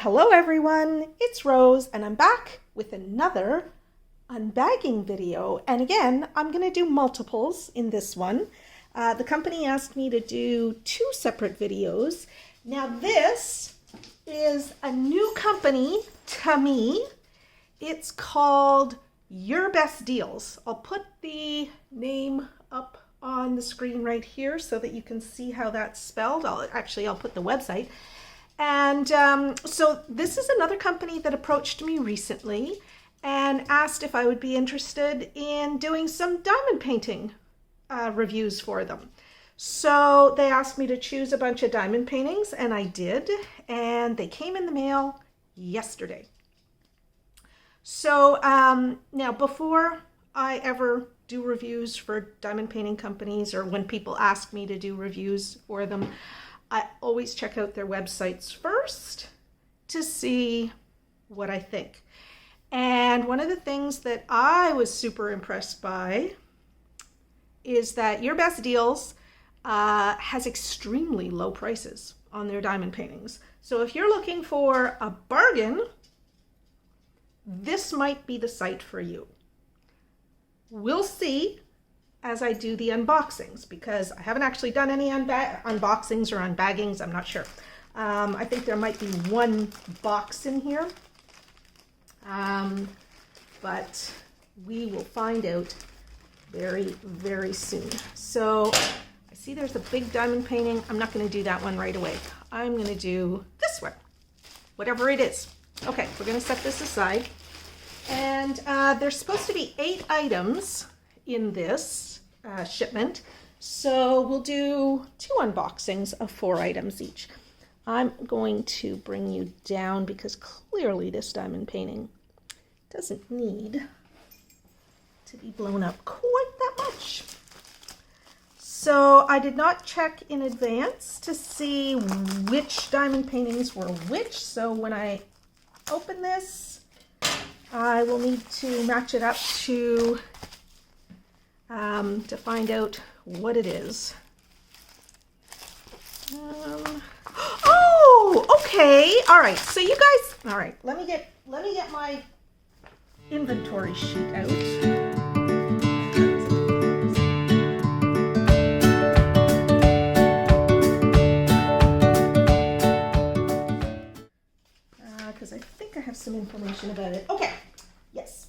Hello everyone, it's Rose and I'm back with another unbagging video. And again, I'm going to do multiples in this one. The company asked me to do 2 separate videos. Now this is a new company to me. It's called Urbestdeals. I'll put the name up on the screen right here so that you can see how that's spelled. I'll put the website. And so this is another company that approached me recently and asked if I would be interested in doing some diamond painting reviews for them. So they asked me to choose a bunch of diamond paintings and I did, and they came in the mail yesterday. So now before I ever do reviews for diamond painting companies, or when people ask me to do reviews for them, I always check out their websites first to see what I think. And one of the things that I was super impressed by is that Urbestdeals has extremely low prices on their diamond paintings. So if you're looking for a bargain, this might be the site for you. We'll see as I do the unboxings, because I haven't actually done any unboxings or unbaggings. I'm not sure. I think there might be one box in here, but we will find out very, very soon. So I see there's a big diamond painting. I'm not going to do that one right away. I'm going to do this one, whatever it is. Okay, we're going to set this aside. And there's supposed to be 8 items in this shipment, so we'll do 2 unboxings of 4 items each. I'm going to bring you down because clearly this diamond painting doesn't need to be blown up quite that much. So I did not check in advance to see which diamond paintings were which, so when I open this I will need to match it up to find out what it is. Oh, okay. All right. So you guys, all right. Let me get my inventory sheet out. Because I think I have some information about it. Okay. Yes.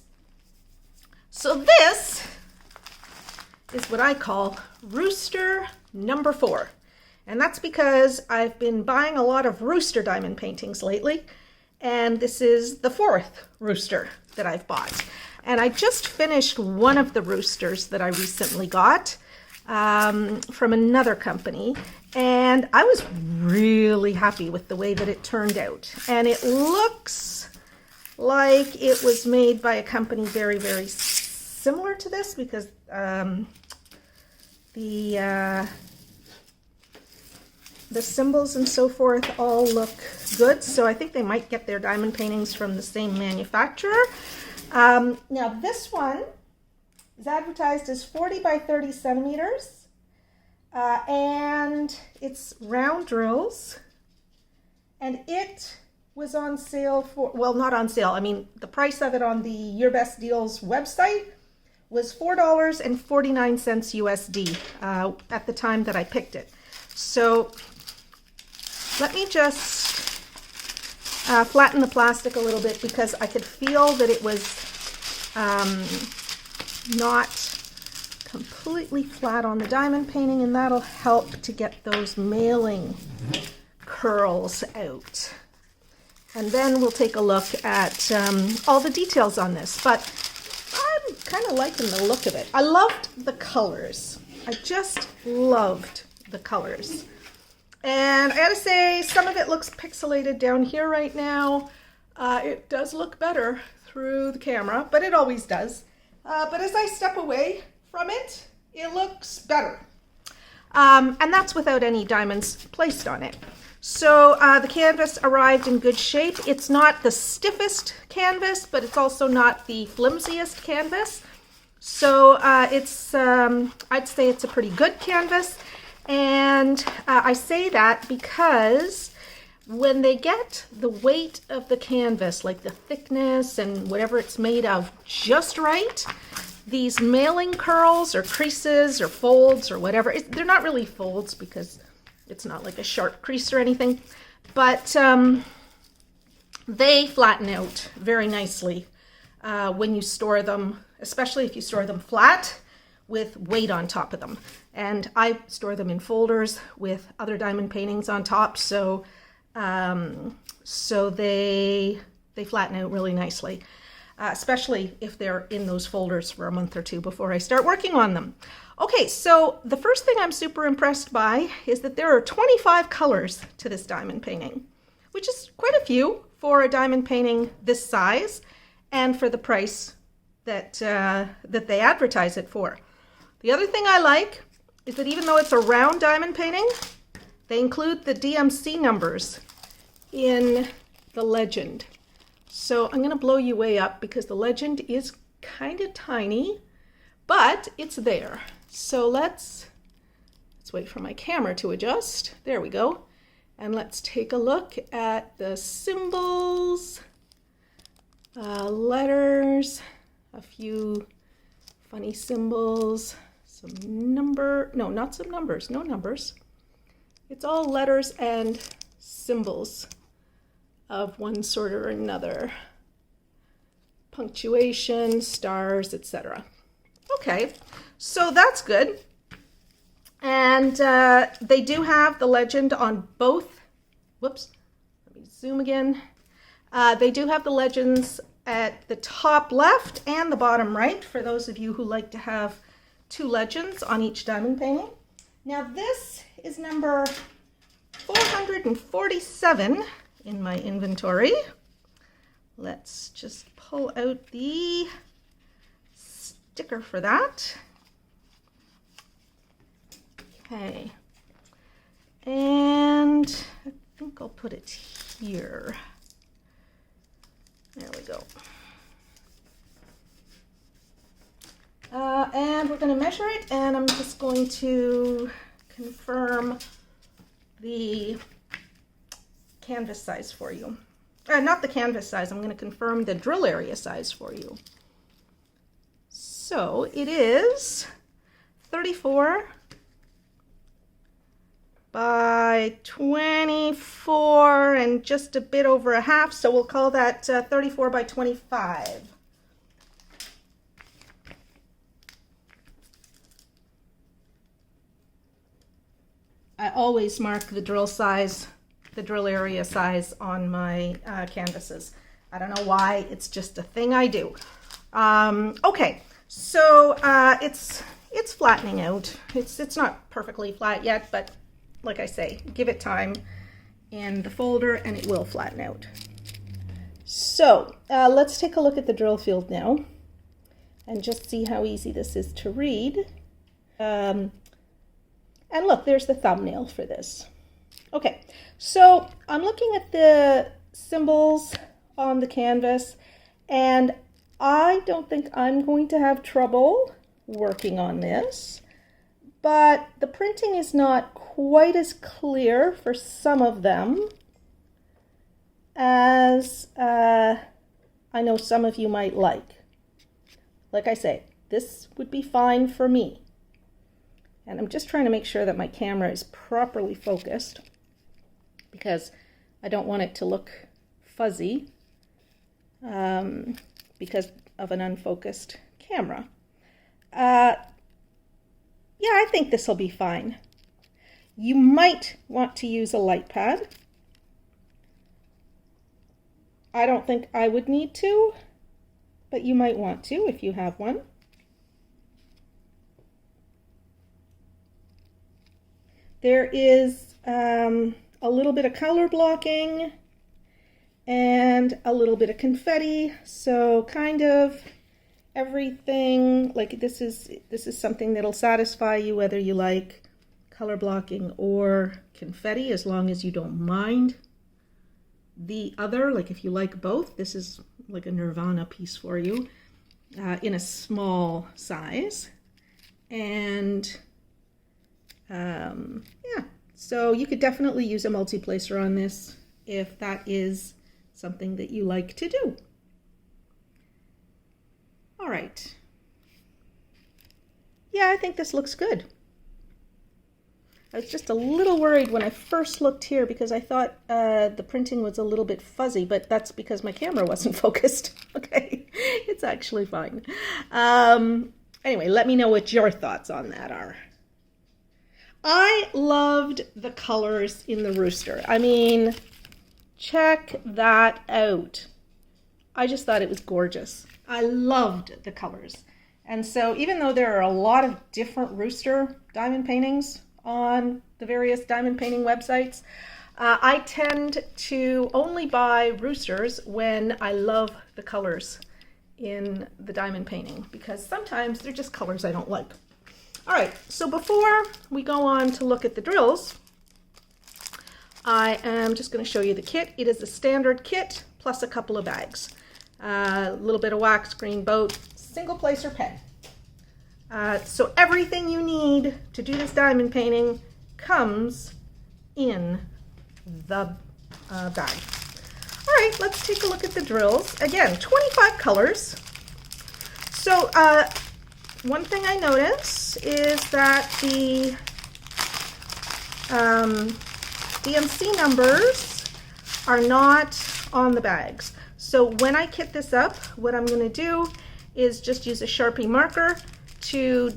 So this is what I call rooster number 4. And that's because I've been buying a lot of rooster diamond paintings lately. And this is the 4th rooster that I've bought. And I just finished one of the roosters that I recently got from another company. And I was really happy with the way that it turned out. And it looks like it was made by a company very, very similar to this, because the symbols and so forth all look good. So I think they might get their diamond paintings from the same manufacturer. Now this one is advertised as 40 by 30 centimeters. And it's round drills. And it was on sale for, well, not on sale. I mean, the price of it on the Urbestdeals website was $4.49 USD at the time that I picked it. So let me just flatten the plastic a little bit, because I could feel that it was not completely flat on the diamond painting, and that'll help to get those mailing curls out. And then we'll take a look at all the details on this. But I'm kind of liking the look of it. I loved the colors. I just loved the colors. And I gotta say, some of it looks pixelated down here right now. It does look better through the camera, but it always does. But as I step away from it, it looks better. And that's without any diamonds placed on it. So the canvas arrived in good shape. It's not the stiffest canvas, but it's also not the flimsiest canvas. So I'd say it's a pretty good canvas. And I say that because when they get the weight of the canvas, like the thickness and whatever it's made of, just right, these mailing curls or creases or folds or whatever, they're not really folds because it's not like a sharp crease or anything, but they flatten out very nicely when you store them, especially if you store them flat with weight on top of them. And I store them in folders with other diamond paintings on top, so they flatten out really nicely, especially if they're in those folders for a month or two before I start working on them. Okay, so the first thing I'm super impressed by is that there are 25 colors to this diamond painting, which is quite a few for a diamond painting this size and for the price that they advertise it for. The other thing I like is that even though it's a round diamond painting, they include the DMC numbers in the legend. So I'm going to blow you way up because the legend is kind of tiny, but it's there. So let's wait for my camera to adjust. There we go. And let's take a look at the symbols, letters, a few funny symbols, no numbers. It's all letters and symbols of one sort or another. Punctuation, stars, etc. Okay, so that's good. And they do have the legend on both. Whoops, let me zoom again. They do have the legends at the top left and the bottom right for those of you who like to have two legends on each diamond painting. Now this is number 447 in my inventory. Let's just pull out the sticker for that. Okay, and I think I'll put it here. There we go. And we're going to measure it, and I'm just going to confirm the canvas size for you. Not the canvas size, I'm going to confirm the drill area size for you. So it is 34 by 24 and just a bit over a half, so we'll call that 34 by 25. I always mark the drill size, the drill area size on my canvases. I don't know why, it's just a thing I do. Okay, so it's flattening out. It's not perfectly flat yet, but like I say, give it time in the folder and it will flatten out. So let's take a look at the drill field now and just see how easy this is to read. And look, there's the thumbnail for this. Okay, so I'm looking at the symbols on the canvas, and I don't think I'm going to have trouble working on this, but the printing is not quite as clear for some of them as I know some of you might like. Like I say, this would be fine for me. And I'm just trying to make sure that my camera is properly focused because I don't want it to look fuzzy because of an unfocused camera. Yeah, I think this will be fine. You might want to use a light pad. I don't think I would need to, but you might want to if you have one. There is a little bit of color blocking and a little bit of confetti, so kind of everything. Like this is something that'll satisfy you whether you like color blocking or confetti, as long as you don't mind the other. Like if you like both, this is like a Nirvana piece for you in a small size. And yeah, so you could definitely use a multi-placer on this. if that is something that you like to do. All right. Yeah, I think this looks good. I was just a little worried when I first looked here because I thought the printing was a little bit fuzzy, but that's because my camera wasn't focused. Okay, it's actually fine. Anyway, let me know what your thoughts on that are. I loved the colors in the rooster. I mean, check that out. I just thought it was gorgeous. I loved the colors. And so even though there are a lot of different rooster diamond paintings on the various diamond painting websites, I tend to only buy roosters when I love the colors in the diamond painting, because sometimes they're just colors I don't like. All right, so before we go on to look at the drills, I am just going to show you the kit. It is a standard kit plus a couple of bags. A little bit of wax, green boat, single placer pen. So everything you need to do this diamond painting comes in the bag. All right, let's take a look at the drills. Again, 25 colors. So one thing I notice is that the DMC numbers are not on the bags. So when I kit this up, what I'm going to do is just use a Sharpie marker to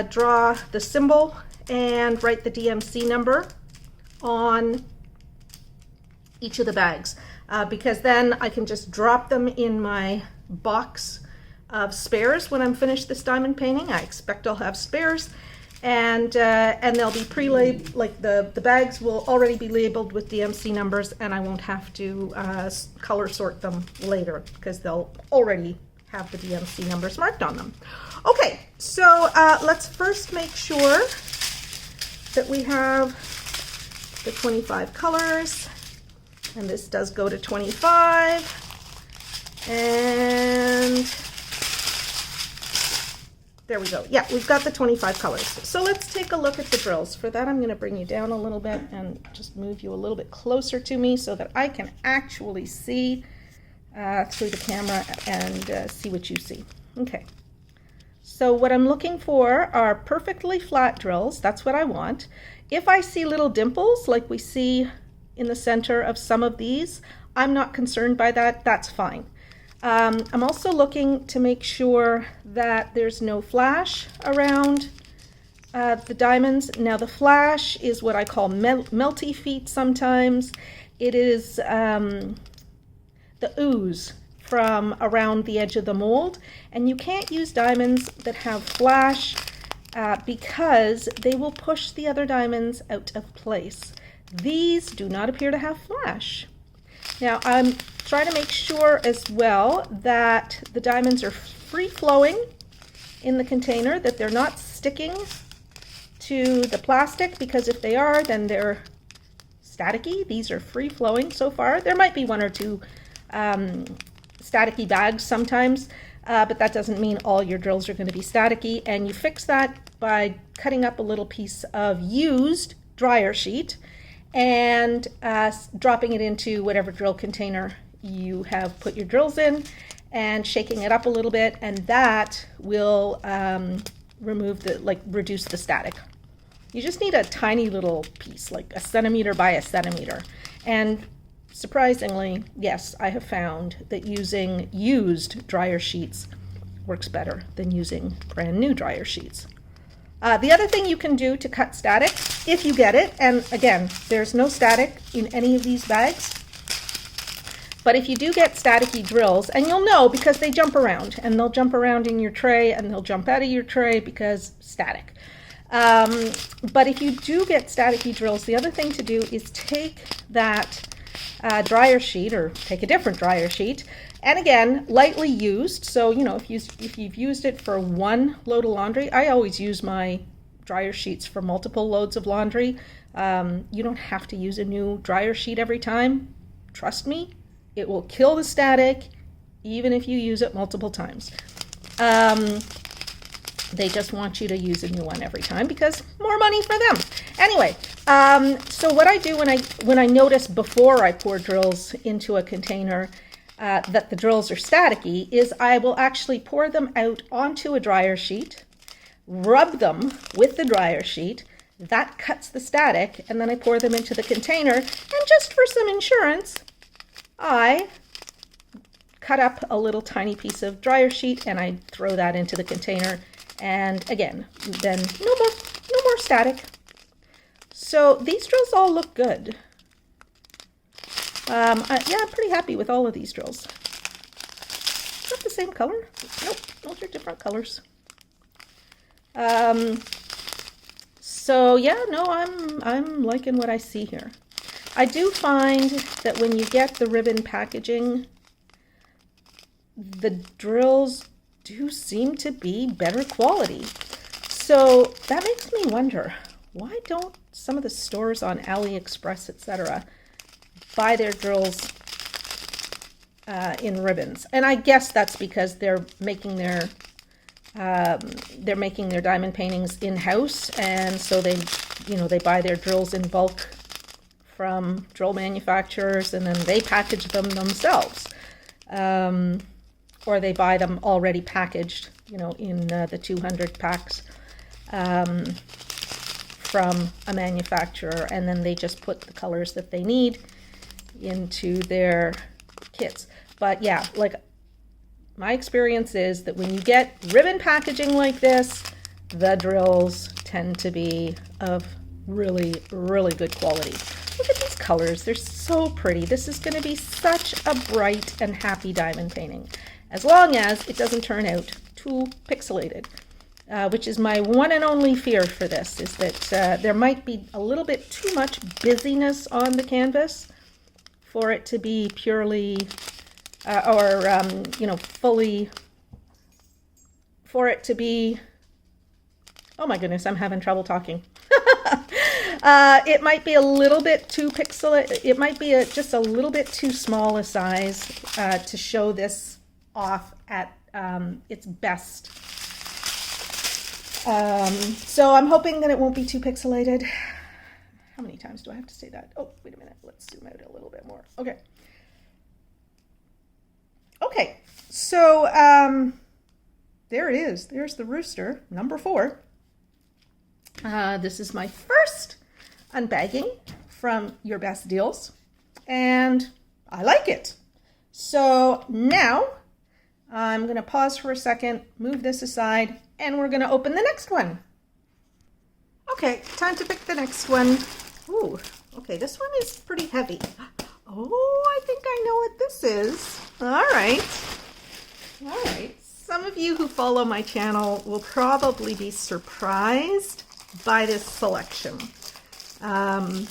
draw the symbol and write the DMC number on each of the bags, because then I can just drop them in my box of spares when I'm finished this diamond painting. I expect I'll have spares, and they'll be pre-labeled, like the bags will already be labeled with DMC numbers, and I won't have to color sort them later because they'll already have the DMC numbers marked on them. Okay, so let's first make sure that we have the 25 colors, and this does go to 25, and there we go. Yeah, we've got the 25 colors. So let's take a look at the drills. For that, I'm going to bring you down a little bit and just move you a little bit closer to me so that I can actually see through the camera and see what you see. Okay. So what I'm looking for are perfectly flat drills. That's what I want. If I see little dimples like we see in the center of some of these, I'm not concerned by that. That's fine. I'm also looking to make sure that there's no flash around the diamonds. Now the flash is what I call melty feet sometimes. It is the ooze from around the edge of the mold, and you can't use diamonds that have flash because they will push the other diamonds out of place. These do not appear to have flash. Now I'm trying to make sure as well that the diamonds are free-flowing in the container, that they're not sticking to the plastic, because if they are, then they're staticky. These are free-flowing so far. There might be one or two staticky bags sometimes, but that doesn't mean all your drills are going to be staticky, and you fix that by cutting up a little piece of used dryer sheet and dropping it into whatever drill container you have put your drills in, and shaking it up a little bit, and that will reduce the static. You just need a tiny little piece, like a centimeter by a centimeter. And surprisingly, yes, I have found that using used dryer sheets works better than using brand new dryer sheets. The other thing you can do to cut static, if you get it, and again, there's no static in any of these bags, but if you do get staticky drills, and you'll know because they jump around, and they'll jump around in your tray, and they'll jump out of your tray because static. But if you do get staticky drills, the other thing to do is take that dryer sheet, or take a different dryer sheet, and again, lightly used. So, you know, if you've used it for one load of laundry, I always use my dryer sheets for multiple loads of laundry. You don't have to use a new dryer sheet every time. Trust me, it will kill the static even if you use it multiple times. They just want you to use a new one every time because more money for them. Anyway, So what I do when I notice before I pour drills into a container that the drills are staticky is I will actually pour them out onto a dryer sheet, rub them with the dryer sheet. That cuts the static, and then I pour them into the container. And just for some insurance, I cut up a little tiny piece of dryer sheet and I throw that into the container. And again, then no more static. So these drills all look good. Yeah, I'm pretty happy with all of these drills. Is that the same color? Nope, those are different colors. So yeah, no, I'm liking what I see here. I do find that when you get the ribbon packaging, the drills do seem to be better quality. So that makes me wonder, why don't some of the stores on AliExpress, etc., buy their drills in ribbons? And I guess that's because they're making their diamond paintings in-house, and so they buy their drills in bulk from drill manufacturers, and then they package them themselves, or they buy them already packaged, in the 200 packs from a manufacturer, and then they just put the colors that they need into their kits. But yeah, like, my experience is that when you get ribbon packaging like this, the drills tend to be of really, really good quality. Look at these colors. They're so pretty. This is going to be such a bright and happy diamond painting, as long as it doesn't turn out too pixelated, which is my one and only fear for this, is that there might be a little bit too much busyness on the canvas for it to be purely fully, for it to be, oh my goodness, I'm having trouble talking. It might be a little bit too pixelated. It might be just a little bit too small a size to show this off at its best. So I'm hoping that it won't be too pixelated. How many times do I have to say that? Oh, wait a minute. Let's zoom out a little bit more. Okay. Okay, so there it is. There's the rooster, number 4. This is my first unbagging from Urbestdeals, and I like it. So now I'm going to pause for a second, move this aside, and we're going to open the next one. Okay, time to pick the next one. Ooh, okay, this one is pretty heavy. Oh, I think I know what this is. All right. Some of you who follow my channel will probably be surprised by this selection. And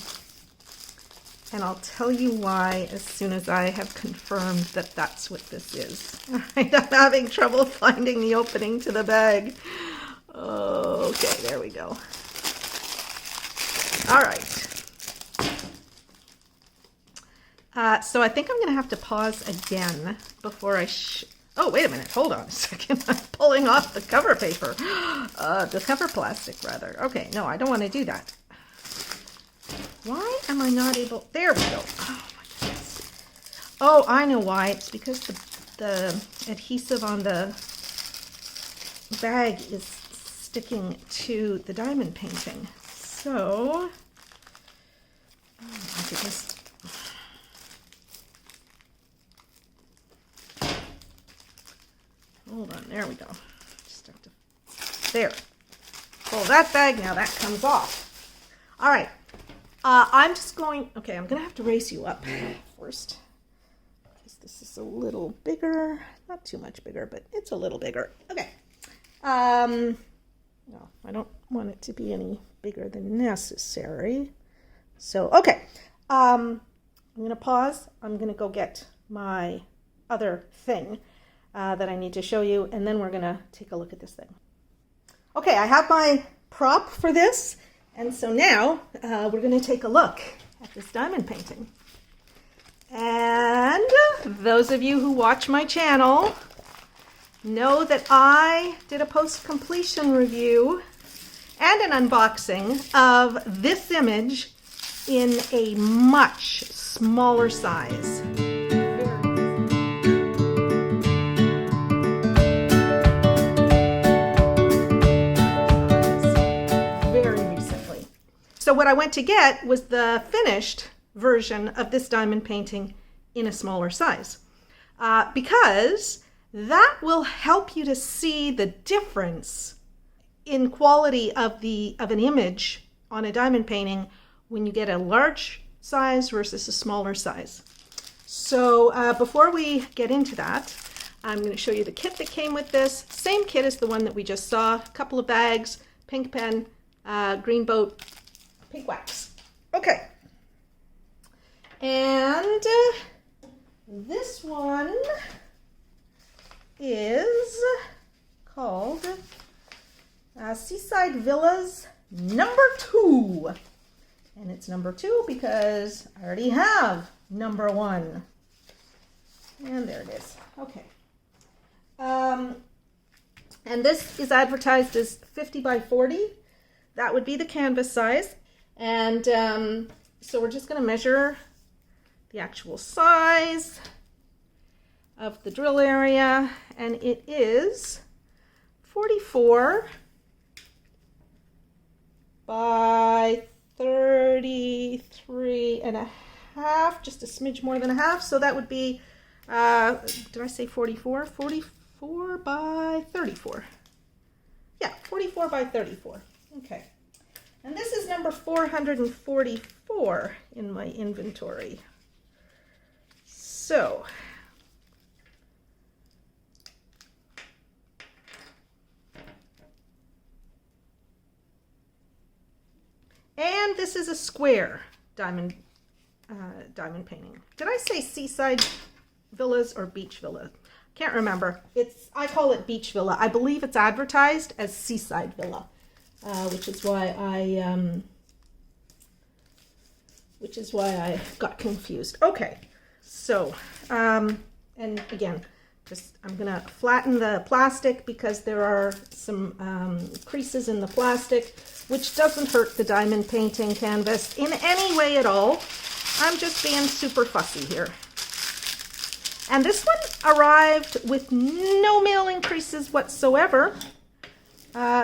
I'll tell you why as soon as I have confirmed that that's what this is. All right, I'm having trouble finding the opening to the bag. Okay, there we go. All right. So I think I'm going to have to pause again before I oh, wait a minute. Hold on a second. I'm pulling off the cover paper. The cover plastic, rather. Okay, no, I don't want to do that. Why am I not able? There we go. Oh, my goodness. Oh, I know why. It's because the adhesive on the bag is sticking to the diamond painting. So, oh my goodness. Hold on, there we go. Just have to, there. Pull that bag, now that comes off. All right, I'm just going, okay, I'm gonna have to raise you up first, because this is a little bigger, not too much bigger, but it's a little bigger. Okay, no, I don't want it to be any bigger than necessary. So, okay, I'm gonna pause. I'm gonna go get my other thing that I need to show you, and then we're gonna take a look at this thing. Okay, I have my prop for this, and so now we're gonna take a look at this diamond painting. And those of you who watch my channel know that I did a post-completion review and an unboxing of this image in a much smaller size. Very recently. So what I went to get was the finished version of this diamond painting in a smaller size, because that will help you to see the difference in quality of an image on a diamond painting when you get a large size versus a smaller size. So before we get into that, I'm going to show you the kit that came with this. Same kit as the one that we just saw. A couple of bags, pink pen, green boat, pink wax. Okay. And this one is called Seaside Villas #2. And it's #2 because I already have #1. And there it is. Okay. And this is advertised as 50 by 40. That would be the canvas size. And so we're just going to measure the actual size of the drill area. And it is 44 by 33 and a half, just a smidge more than a half. So that would be, did I say 44? 44 by 34. Yeah, 44 by 34. Okay. And this is number 444 in my inventory. So, and this is a square diamond painting. Did I say Seaside Villas or Beach Villa? Can't remember. I call it Beach Villa. I believe it's advertised as Seaside Villa, which is why I got confused. Okay, so and again, I'm gonna flatten the plastic because there are some creases in the plastic, which doesn't hurt the diamond painting canvas in any way at all. I'm just being super fussy here. And this one arrived with no mailing creases whatsoever.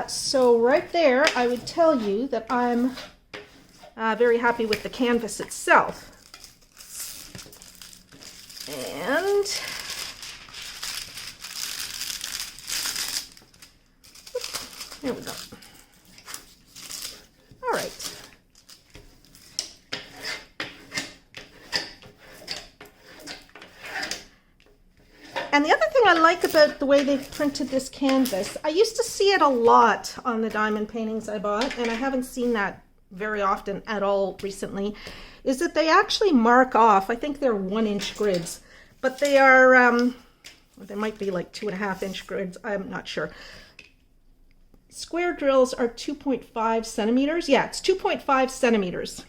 So right there, I would tell you that I'm very happy with the canvas itself. And there we go. All right. And the other thing I like about the way they've printed this canvas, I used to see it a lot on the diamond paintings I bought, and I haven't seen that very often at all recently, is that they actually mark off, I think they're 1-inch grids, but they are, they might be like 2.5-inch grids, I'm not sure. Square drills are 2.5 centimeters. Yeah, it's 2.5 centimeters.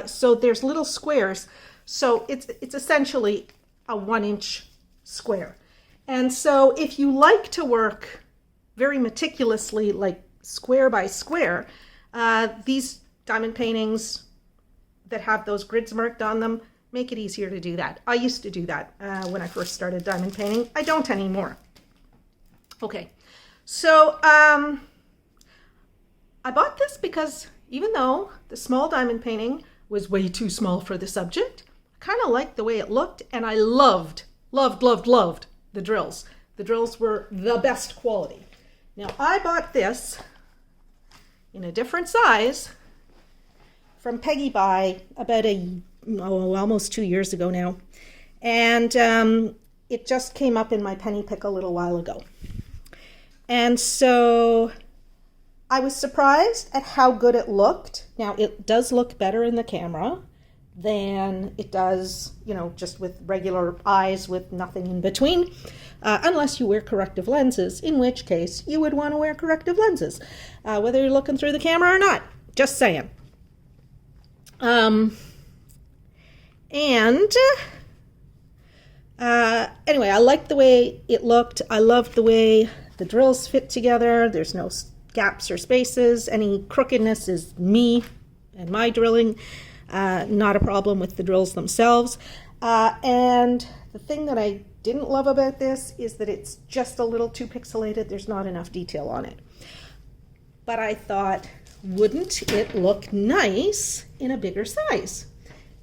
So there's little squares. So it's essentially a 1-inch square. And so if you like to work very meticulously, like square by square, these diamond paintings that have those grids marked on them make it easier to do that. I used to do that when I first started diamond painting. I don't anymore. Okay, so I bought this because even though the small diamond painting was way too small for the subject, I kind of liked the way it looked, and I loved the drills. The drills were the best quality. Now I bought this in a different size from Peggy Buy about almost 2 years ago now, and it just came up in my penny pick a little while ago. And so I was surprised at how good it looked. Now it does look better in the camera than it does, you know, just with regular eyes with nothing in between, unless you wear corrective lenses, in which case you would want to wear corrective lenses, whether you're looking through the camera or not. Just saying. Anyway, I liked the way it looked. I loved the way the drills fit together. There's no gaps or spaces. Any crookedness is me and my drilling, not a problem with the drills themselves. And the thing that I didn't love about this is that it's just a little too pixelated. There's not enough detail on it. But I thought, wouldn't it look nice in a bigger size?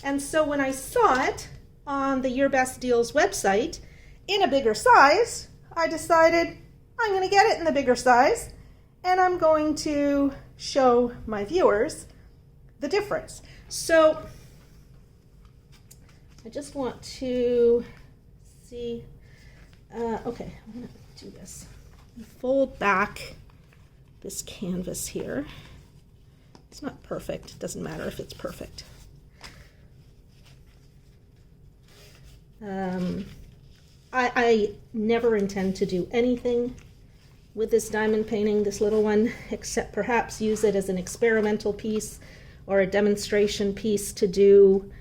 And so when I saw it on the Urbestdeals website in a bigger size, I decided I'm going to get it in the bigger size, and I'm going to show my viewers the difference. So I just want to see, okay, I'm going to do this. Fold back this canvas here. It's not perfect. It doesn't matter if it's perfect. I never intend to do anything with this diamond painting, this little one, except perhaps use it as an experimental piece or a demonstration piece to do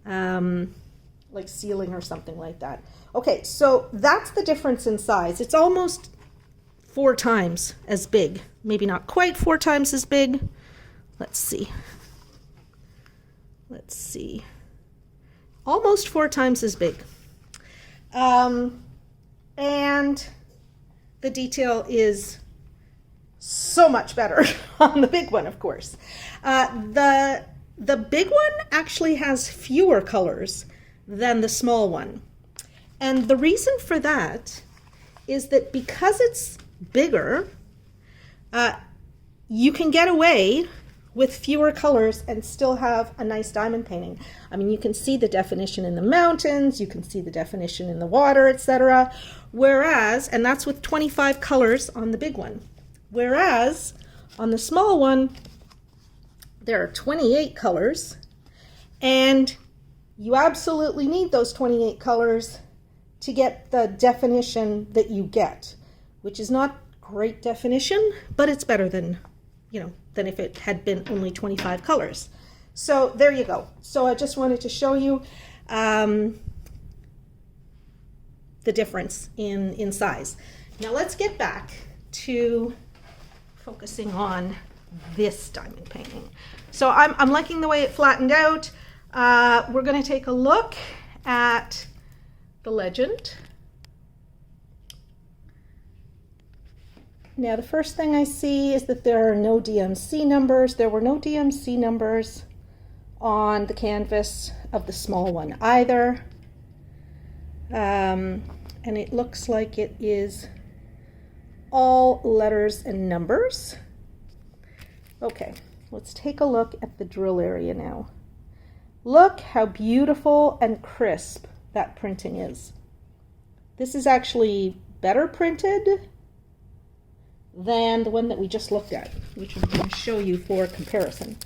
like sealing or something like that. Okay, so that's the difference in size. It's almost 4 times as big. Maybe not quite 4 times as big. Let's see. Let's see. Almost 4 times as big. And the detail is so much better on the big one, of course. The big one actually has fewer colors than the small one. And the reason for that is that because it's bigger, you can get away with fewer colors and still have a nice diamond painting. I mean, you can see the definition in the mountains, you can see the definition in the water, etc. Whereas, and that's with 25 colors on the big one. Whereas on the small one, there are 28 colors, and you absolutely need those 28 colors to get the definition that you get, which is not great definition, but it's better than, than if it had been only 25 colors. So there you go. So I just wanted to show you the difference in size. Now let's get back to focusing on this diamond painting. So I'm liking the way it flattened out. We're going to take a look at the legend. Now the first thing I see is that there are no DMC numbers. There were no DMC numbers on the canvas of the small one either. And it looks like it is all letters and numbers. Okay, let's take a look at the drill area now. Look how beautiful and crisp that printing is. This is actually better printed than the one that we just looked at, which I'm going to show you for comparison.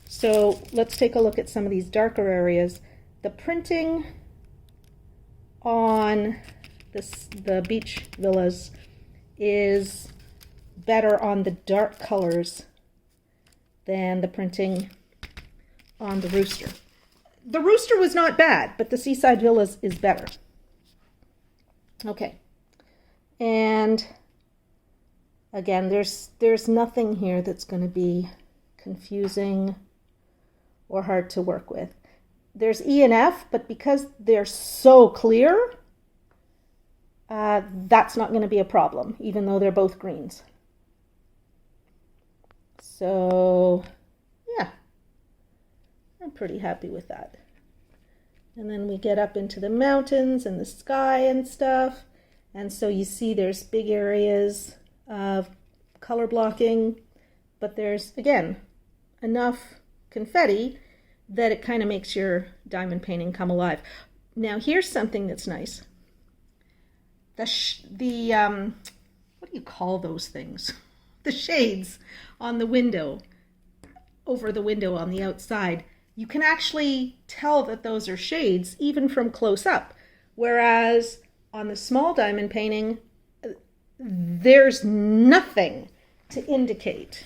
So let's take a look at some of these darker areas. The printing on the beach villas is better on the dark colors than the printing on the rooster. The rooster was not bad, but the seaside villas is better. Okay, and again, there's nothing here that's going to be confusing or hard to work with. There's E and F, but because they're so clear, that's not going to be a problem, even though they're both greens. So, yeah, I'm pretty happy with that. And then we get up into the mountains and the sky and stuff. And so you see there's big areas of color blocking, but there's, again, enough confetti that it kind of makes your diamond painting come alive. Now here's something that's nice. What do you call those things? The shades on the window, over the window on the outside. You can actually tell that those are shades even from close up. Whereas on the small diamond painting, there's nothing to indicate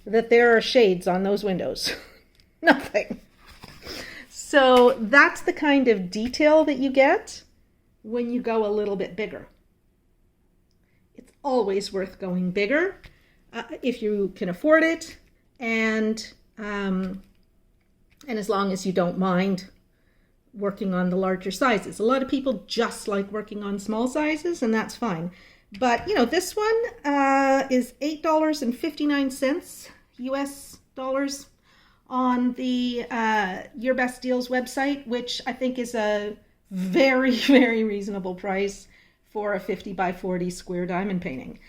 that there are shades on those windows. Nothing. So that's the kind of detail that you get when you go a little bit bigger. It's always worth going bigger. if you can afford it, and as long as you don't mind working on the larger sizes. A lot of people just like working on small sizes, and that's fine. But, you know, this one is $8.59 US dollars on the Urbestdeals website, which I think is a very, very reasonable price for a 50 by 40 square diamond painting.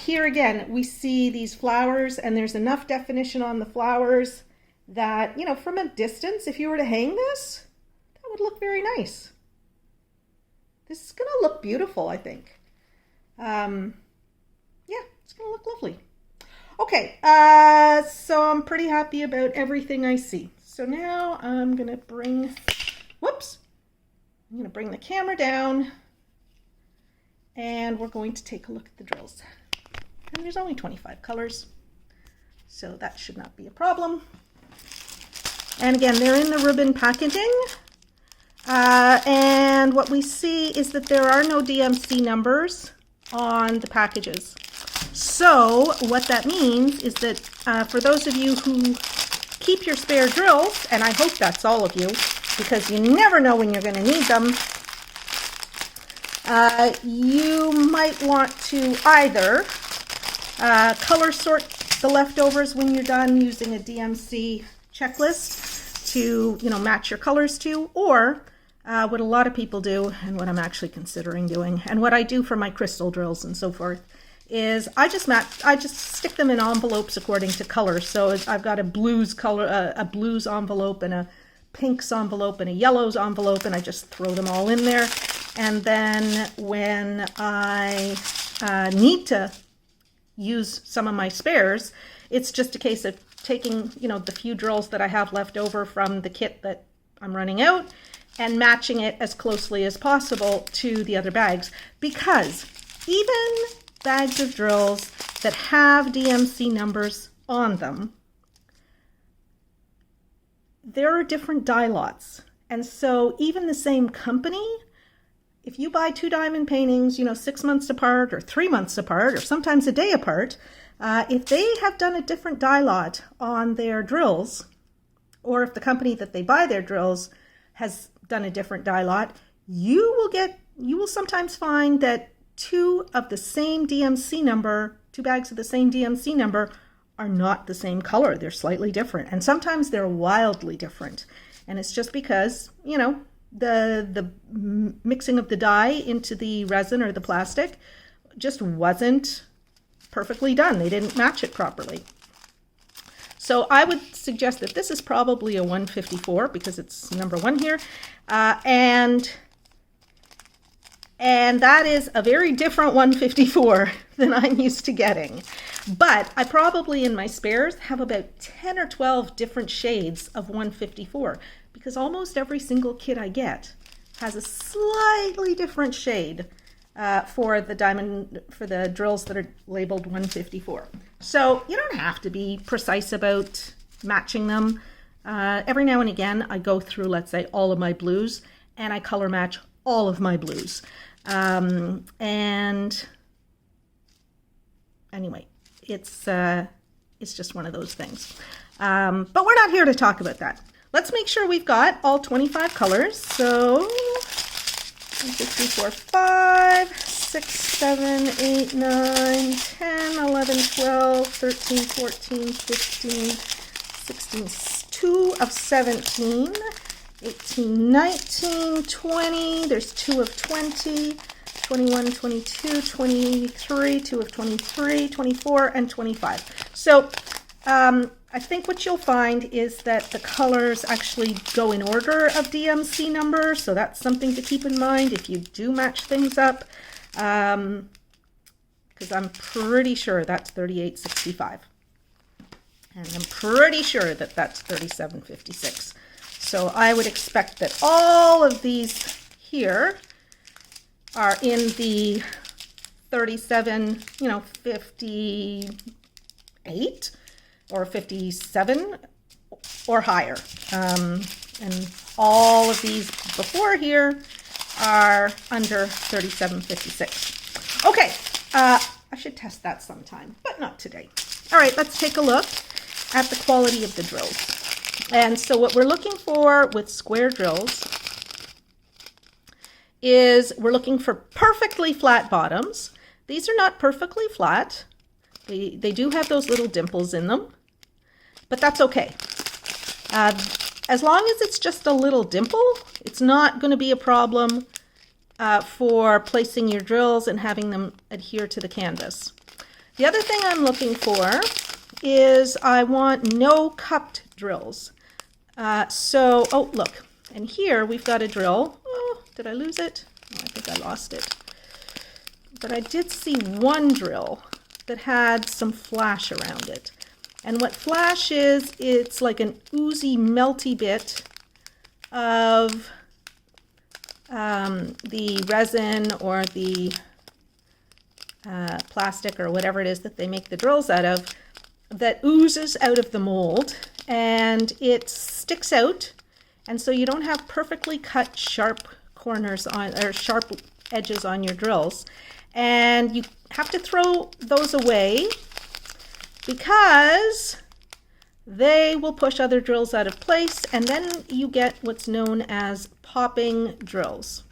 Here again, we see these flowers, and there's enough definition on the flowers that, you know, from a distance, if you were to hang this, that would look very nice. This is going to look beautiful, I think. Yeah, it's going to look lovely. Okay, so I'm pretty happy about everything I see. So now I'm going to bring the camera down, and we're going to take a look at the drills. And there's only 25 colors, so that should not be a problem. And again, they're in the ribbon packaging. And what we see is that there are no DMC numbers on the packages. So what that means is that for those of you who keep your spare drills, and I hope that's all of you, because you never know when you're going to need them, you might want to either color sort the leftovers when you're done using a DMC checklist to, you know, match your colors to, or what a lot of people do, and what I'm actually considering doing, and what I do for my crystal drills and so forth, is I just stick them in envelopes according to color. So I've got a blues envelope, and a pinks envelope, and a yellows envelope, and I just throw them all in there. And then when I need to use some of my spares, it's just a case of taking, you know, the few drills that I have left over from the kit that I'm running out, and matching it as closely as possible to the other bags. Because even bags of drills that have DMC numbers on them, there are different die lots. And so even the same company, if you buy 2 diamond paintings, you know, 6 months apart or 3 months apart, or sometimes a day apart, if they have done a different die lot on their drills, or if the company that they buy their drills has done a different die lot, you will sometimes find that 2 bags of the same DMC number are not the same color. They're slightly different, and sometimes they're wildly different. And it's just because, you know, the mixing of the dye into the resin or the plastic just wasn't perfectly done. They didn't match it properly. So I would suggest that this is probably a 154 because it's number 1 here. And that is a very different 154 than I'm used to getting. But I probably in my spares have about 10 or 12 different shades of 154, because almost every single kit I get has a slightly different shade for the drills that are labeled 154. So you don't have to be precise about matching them. Every now and again, I go through, let's say, all of my blues, and I color match all of my blues. And anyway, it's just one of those things. But we're not here to talk about that. Let's make sure we've got all 25 colors. So 1, 2, 3, 4, 5, 6, 7, 8, 9, 10, 11, 12, 13, 14, 15, 16, 2 of 17, 18, 19, 20, there's 2 of 20, 21, 22, 23, 2 of 23, 24, and 25. So I think what you'll find is that the colors actually go in order of DMC number, so that's something to keep in mind if you do match things up, because I'm pretty sure that's 3865. And I'm pretty sure that that's 3756. So I would expect that all of these here are in the 37, 58 or 57 or higher. And all of these before here are under 3756. Okay, I I should test that sometime, but not today. All right, let's take a look at the quality of the drills. And so what we're looking for with square drills is we're looking for perfectly flat bottoms. These are not perfectly flat. They do have those little dimples in them, but that's okay. As long as it's just a little dimple, it's not going to be a problem for placing your drills and having them adhere to the canvas. The other thing I'm looking for is I want no cupped drills. Oh, look, and here we've got a drill. Oh, did I lose it? Oh, I think I lost it. But I did see one drill that had some flash around it. And what flash is, it's like an oozy, melty bit of the resin or the plastic or whatever it is that they make the drills out of, that oozes out of the mold, and it sticks out, and so you don't have perfectly cut sharp corners on, or sharp edges on your drills, and you have to throw those away because they will push other drills out of place, and then you get what's known as popping drills.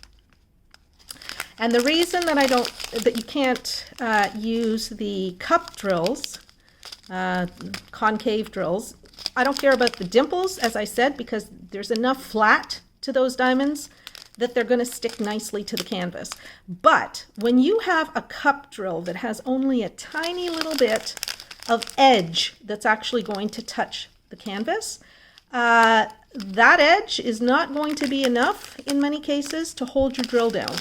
And the reason that you can't use the cup drills, concave drills, I don't care about the dimples, as I said, because there's enough flat to those diamonds that they're going to stick nicely to the canvas. But when you have a cup drill that has only a tiny little bit of edge that's actually going to touch the canvas, that edge is not going to be enough in many cases to hold your drill down.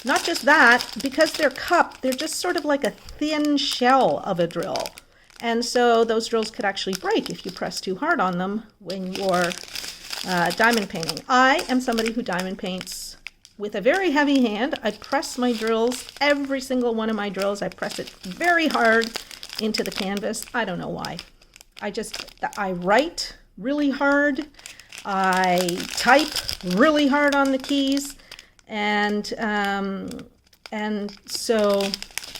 Not just that, because they're cupped, they're just sort of like a thin shell of a drill. And so those drills could actually break if you press too hard on them when you're diamond painting. I am somebody who diamond paints with a very heavy hand. I press my drills, every single one of my drills, I press it very hard into the canvas. I don't know why. I write really hard. I type really hard on the keys. And so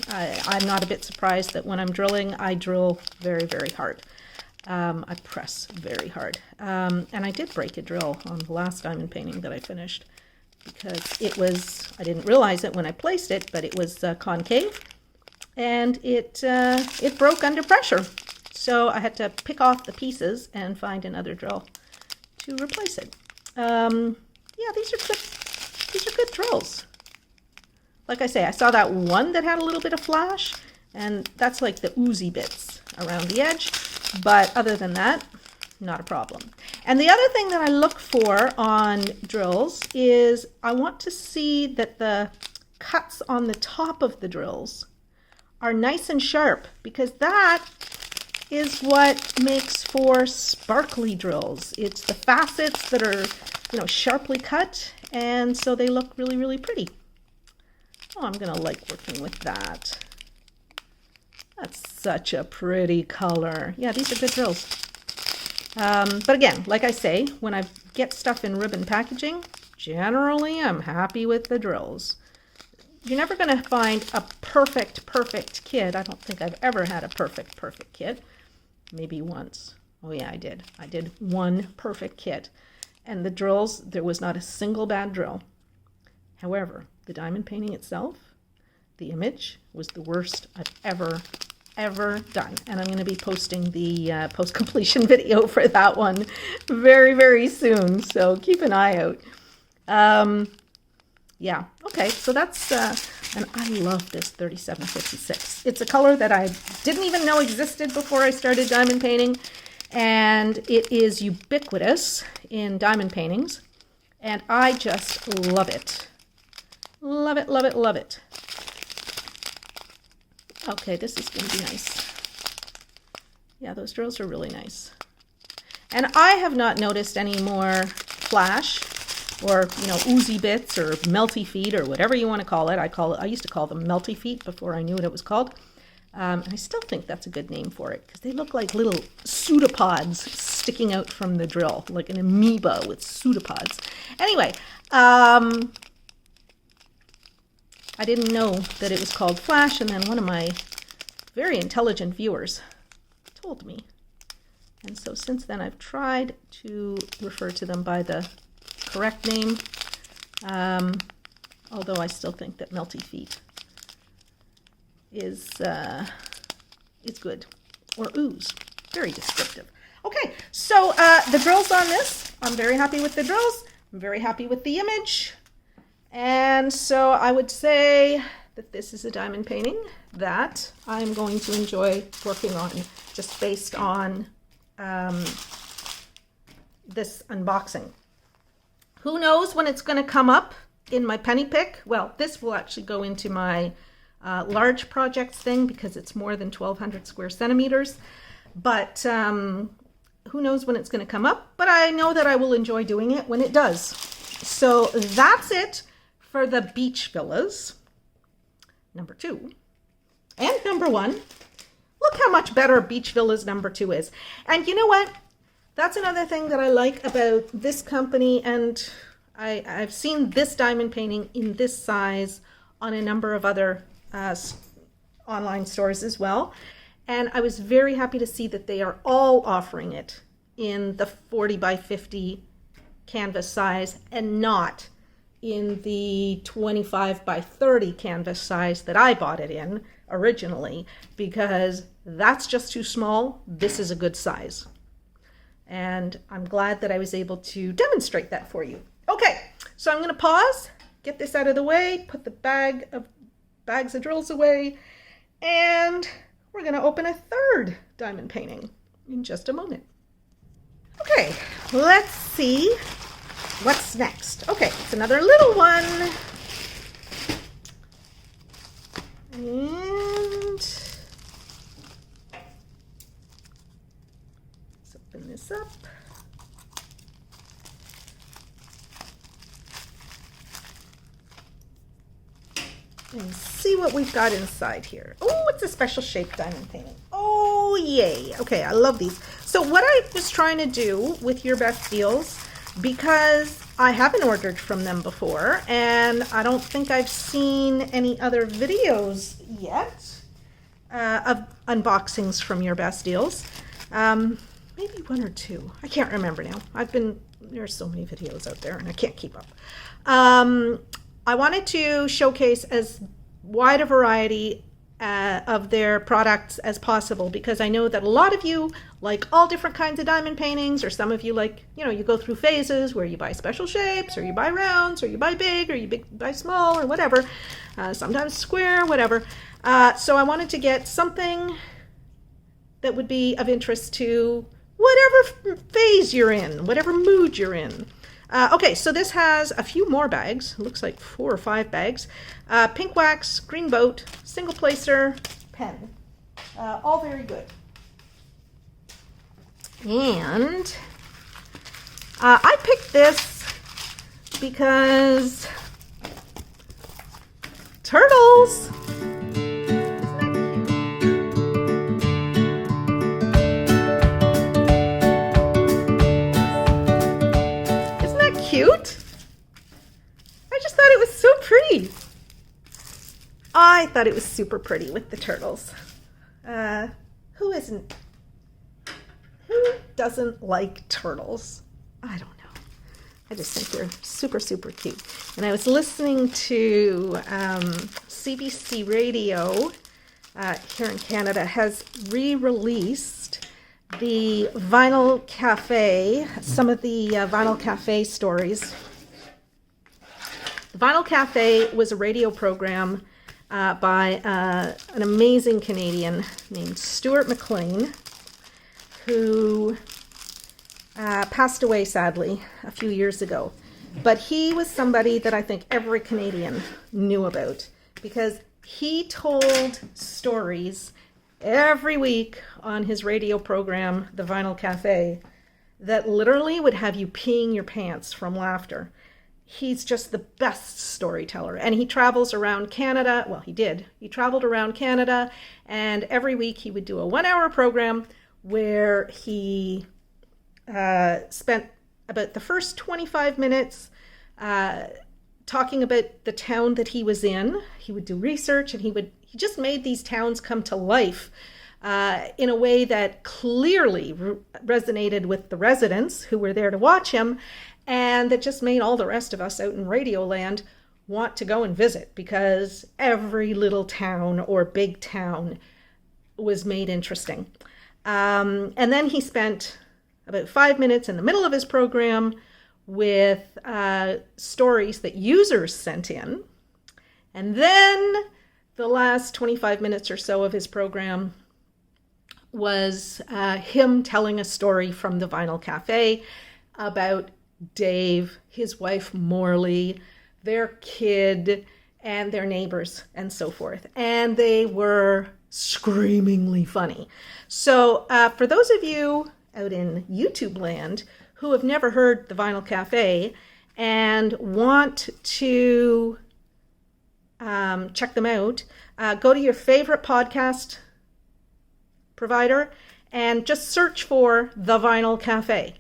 I'm not a bit surprised that when I'm drilling, I drill very, very hard. I press very hard. And I did break a drill on the last diamond painting that I finished because it was, I didn't realize it when I placed it, but it was concave, and it broke under pressure. So I had to pick off the pieces and find another drill to replace it. Yeah, these are good drills. Like I say, I saw that one that had a little bit of flash, and that's like the oozy bits around the edge. But other than that, not a problem. And the other thing that I look for on drills is I want to see that the cuts on the top of the drills are nice and sharp, because that is what makes for sparkly drills. It's the facets that are, sharply cut, and so they look really, really pretty. Oh, I'm gonna like working with that. That's such a pretty color. Yeah, these are good drills. But again, like I say, when I get stuff in ribbon packaging, generally I'm happy with the drills. You're never gonna find a perfect kit. I don't think I've ever had a perfect kit. Maybe once. Oh yeah, I did. I did one perfect kit. And the drills, there was not a single bad drill. However, the diamond painting itself, the image, was the worst I've ever done. And I'm going to be posting the post-completion video for that one very, very soon. So keep an eye out. Yeah, okay, so that's, and I love this 3756. It's a color that I didn't even know existed before I started diamond painting. And it is ubiquitous in diamond paintings. And I just love it. Love it, love it, love it. Okay, this is going to be nice. Yeah, those drills are really nice. And I have not noticed any more flash or, oozy bits or melty feet or whatever you want to call it. I used to call them melty feet before I knew what it was called. And I still think that's a good name for it because they look like little pseudopods sticking out from the drill, like an amoeba with pseudopods. Anyway, I didn't know that it was called flash, and then one of my very intelligent viewers told me. And so since then, I've tried to refer to them by the correct name, although I still think that Melty Feet is good, or ooze, very descriptive. Okay, so the drills on this, I'm very happy with the drills. I'm very happy with the image. And so I would say that this is a diamond painting that I'm going to enjoy working on, just based on this unboxing. Who knows when it's going to come up in my penny pick? Well, this will actually go into my large projects thing because it's more than 1,200 square centimeters. But who knows when it's going to come up? But I know that I will enjoy doing it when it does. So that's it for the beach villas, number 2. And number 1. Look how much better Beach Villas number 2 is. And you know what? That's another thing that I like about this company, and I've seen this diamond painting in this size on a number of other online stores as well. And I was very happy to see that they are all offering it in the 40 by 50 canvas size and not in the 25 by 30 canvas size that I bought it in originally, because that's just too small. This is a good size. And I'm glad that I was able to demonstrate that for you. Okay, so I'm going to pause, get this out of the way, put the bags of drills away, and we're going to open a third diamond painting in just a moment. Okay, let's see what's next. Okay, it's another little one. And let's open this up. And see what we've got inside here. Oh, it's a special shaped diamond painting. Oh, yay. Okay, I love these. So what I was trying to do with Urbestdeals, because I haven't ordered from them before, and I don't think I've seen any other videos yet of unboxings from Urbestdeals. Maybe 1 or 2. I can't remember now. There's so many videos out there and I can't keep up. I wanted to showcase as wide a variety of their products as possible, because I know that a lot of you like all different kinds of diamond paintings, or some of you like, you go through phases where you buy special shapes, or you buy rounds, or you buy big, or you buy small, or whatever, sometimes square, whatever. So I wanted to get something that would be of interest to whatever phase you're in, whatever mood you're in. Okay, so this has a few more bags. It looks like 4 or 5 bags. Pink wax, green boat, single placer, pen. All very good. And I picked this because turtles. Cute. I just thought it was so pretty. I thought it was super pretty with the turtles. Who doesn't like turtles? I don't know. I just think they're super, super cute. And I was listening to CBC Radio here in Canada has re-released the Vinyl Cafe, some of the Vinyl Cafe stories. The Vinyl Cafe was a radio program by an amazing Canadian named Stuart McLean, who passed away sadly a few years ago. But he was somebody that I think every Canadian knew about, because he told stories every week on his radio program, The Vinyl Cafe, that literally would have you peeing your pants from laughter. He's just the best storyteller, and he travels around Canada. Well, he did. He traveled around Canada, and every week he would do a 1-hour program where he spent about the first 25 minutes talking about the town that he was in. He would do research, and he he just made these towns come to life in a way that clearly resonated with the residents who were there to watch him, and that just made all the rest of us out in Radioland want to go and visit, because every little town or big town was made interesting. And then he spent about 5 minutes in the middle of his program with stories that users sent in. And then the last 25 minutes or so of his program was him telling a story from the Vinyl Cafe about Dave, his wife Morley, their kid, and their neighbors, and so forth. And they were screamingly funny. So for those of you out in YouTube land who have never heard the Vinyl Cafe and want to check them out, go to your favorite podcast provider and just search for the Vinyl Cafe.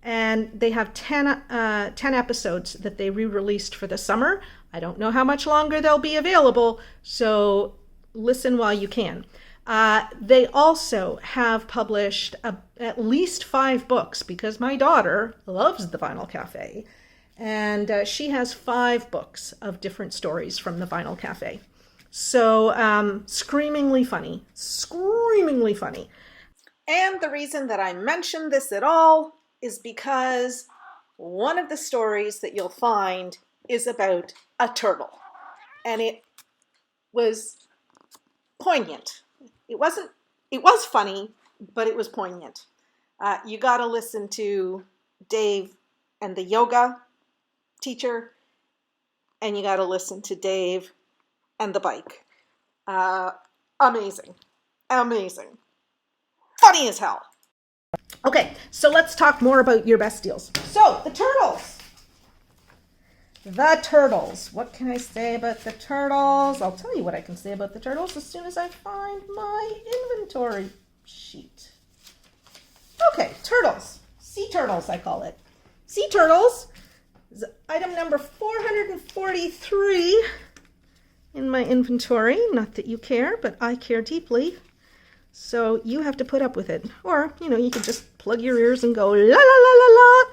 And they have 10 episodes that they re-released for the summer. I don't know how much longer they'll be available, so listen while you can. They also have published at least 5 books, because my daughter loves the Vinyl Cafe, and she has 5 books of different stories from the Vinyl Cafe. So screamingly funny, screamingly funny. And the reason that I mention this at all is because one of the stories that you'll find is about a turtle, and it was poignant. It was funny, but it was poignant. You got to listen to Dave and the yoga teacher, and you got to listen to Dave and the bike. Amazing. Amazing. Funny as hell. Okay, so let's talk more about Urbestdeals. So, the turtles. The turtles. What can I say about the turtles? I'll tell you what I can say about the turtles as soon as I find my inventory sheet. Okay, turtles. Sea turtles, I call it. Sea turtles is item number 443 in my inventory. Not that you care, but I care deeply. So you have to put up with it. Or, you can just plug your ears and go la la la la la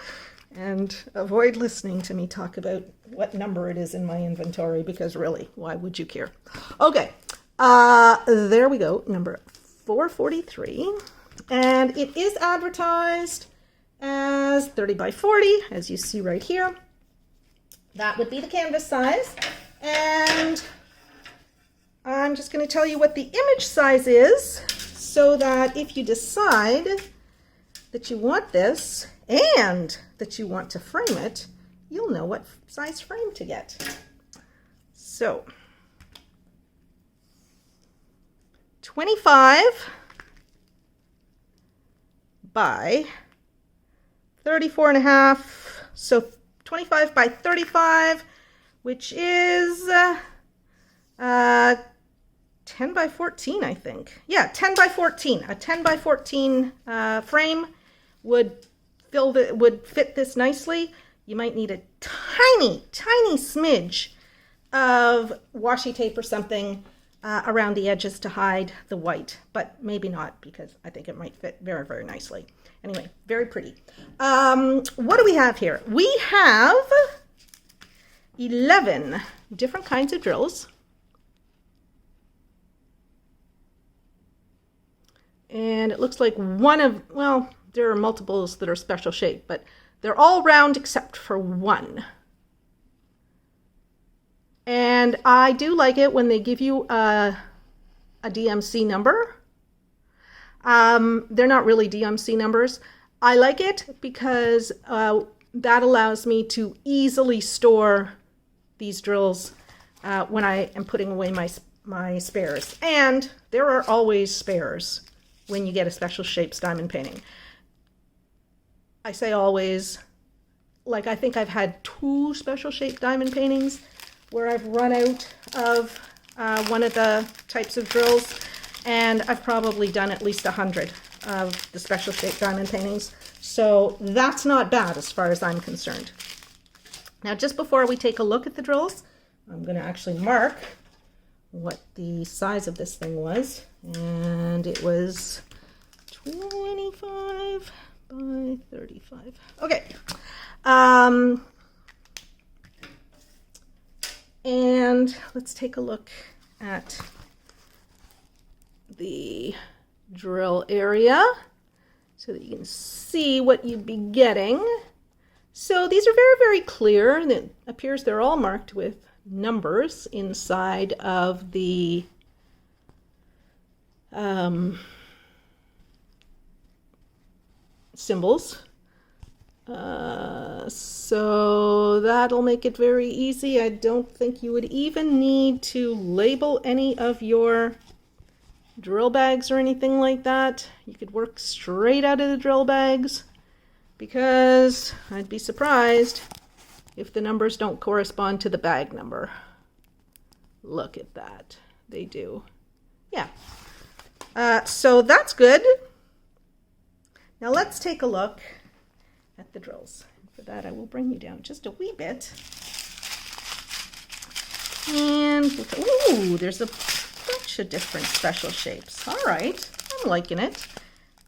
and avoid listening to me talk about what number it is in my inventory, because really, why would you care? Okay, there we go, number 443. And it is advertised as 30 by 40, as you see right here. That would be the canvas size. And I'm just going to tell you what the image size is, so that if you decide that you want this and that you want to frame it, you'll know what size frame to get. So, 25 by 34.5, so 25 by 35, which is 10 by 14, I think. Yeah, 10 by 14. A 10 by 14 frame would fit this nicely. You might need a tiny, tiny smidge of washi tape or something around the edges to hide the white, but maybe not, because I think it might fit very, very nicely. Anyway, very pretty. What do we have here? We have 11 different kinds of drills. And it looks like there are multiples that are special shape, but they're all round except for one. And I do like it when they give you a DMC number. They're not really DMC numbers. I like it because that allows me to easily store these drills when I am putting away my spares. And there are always spares when you get a special shapes diamond painting. I say always, like I think I've had 2 special shaped diamond paintings where I've run out of one of the types of drills, and I've probably done at least 100 of the special shaped diamond paintings. So that's not bad as far as I'm concerned. Now, just before we take a look at the drills, I'm going to actually mark what the size of this thing was, and it was 25 by 35. Okay. And let's take a look at the drill area so that you can see what you'd be getting. So these are very, very clear, and it appears they're all marked with numbers inside of the symbols. So that'll make it very easy. I don't think you would even need to label any of your drill bags or anything like that. You could work straight out of the drill bags, because I'd be surprised if the numbers don't correspond to the bag number. Look at that. They do. Yeah. So that's good. Now let's take a look at the drills. For that, I will bring you down just a wee bit. And, ooh, there's a bunch of different special shapes. All right, I'm liking it.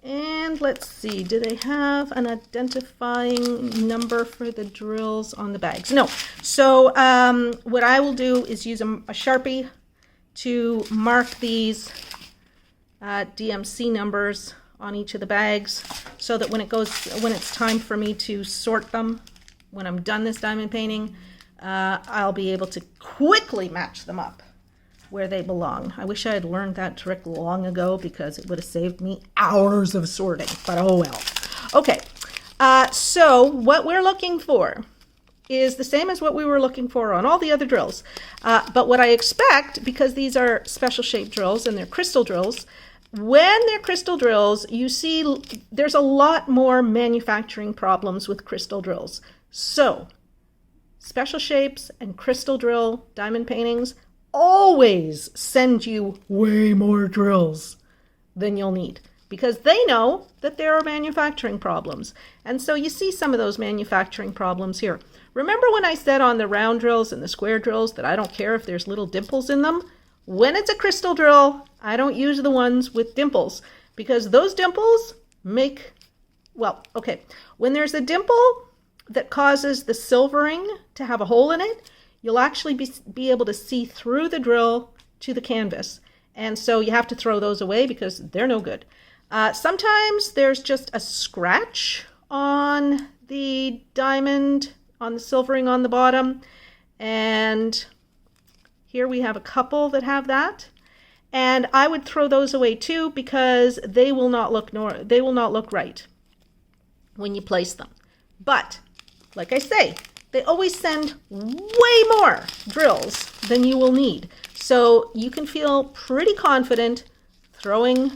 And let's see, do they have an identifying number for the drills on the bags? No. So what I will do is use a Sharpie to mark these DMC numbers on each of the bags, so that when it's time for me to sort them, when I'm done this diamond painting, I'll be able to quickly match them up where they belong. I wish I had learned that trick long ago, because it would have saved me hours of sorting, but oh well. Okay, so what we're looking for is the same as what we were looking for on all the other drills. But what I expect, because these are special shaped drills and they're crystal drills, when they're crystal drills, you see there's a lot more manufacturing problems with crystal drills. So, special shapes and crystal drill diamond paintings always send you way more drills than you'll need, because they know that there are manufacturing problems. And so you see some of those manufacturing problems here. Remember when I said on the round drills and the square drills that I don't care if there's little dimples in them? When it's a crystal drill, I don't use the ones with dimples, because those dimples make, well, okay, when there's a dimple that causes the silvering to have a hole in it, you'll actually be able to see through the drill to the canvas. And so you have to throw those away because they're no good. Sometimes there's just a scratch on the diamond, on the silvering on the bottom, and here we have a couple that have that, and I would throw those away too, because they will not look right when you place them. But like I say, they always send way more drills than you will need, so you can feel pretty confident throwing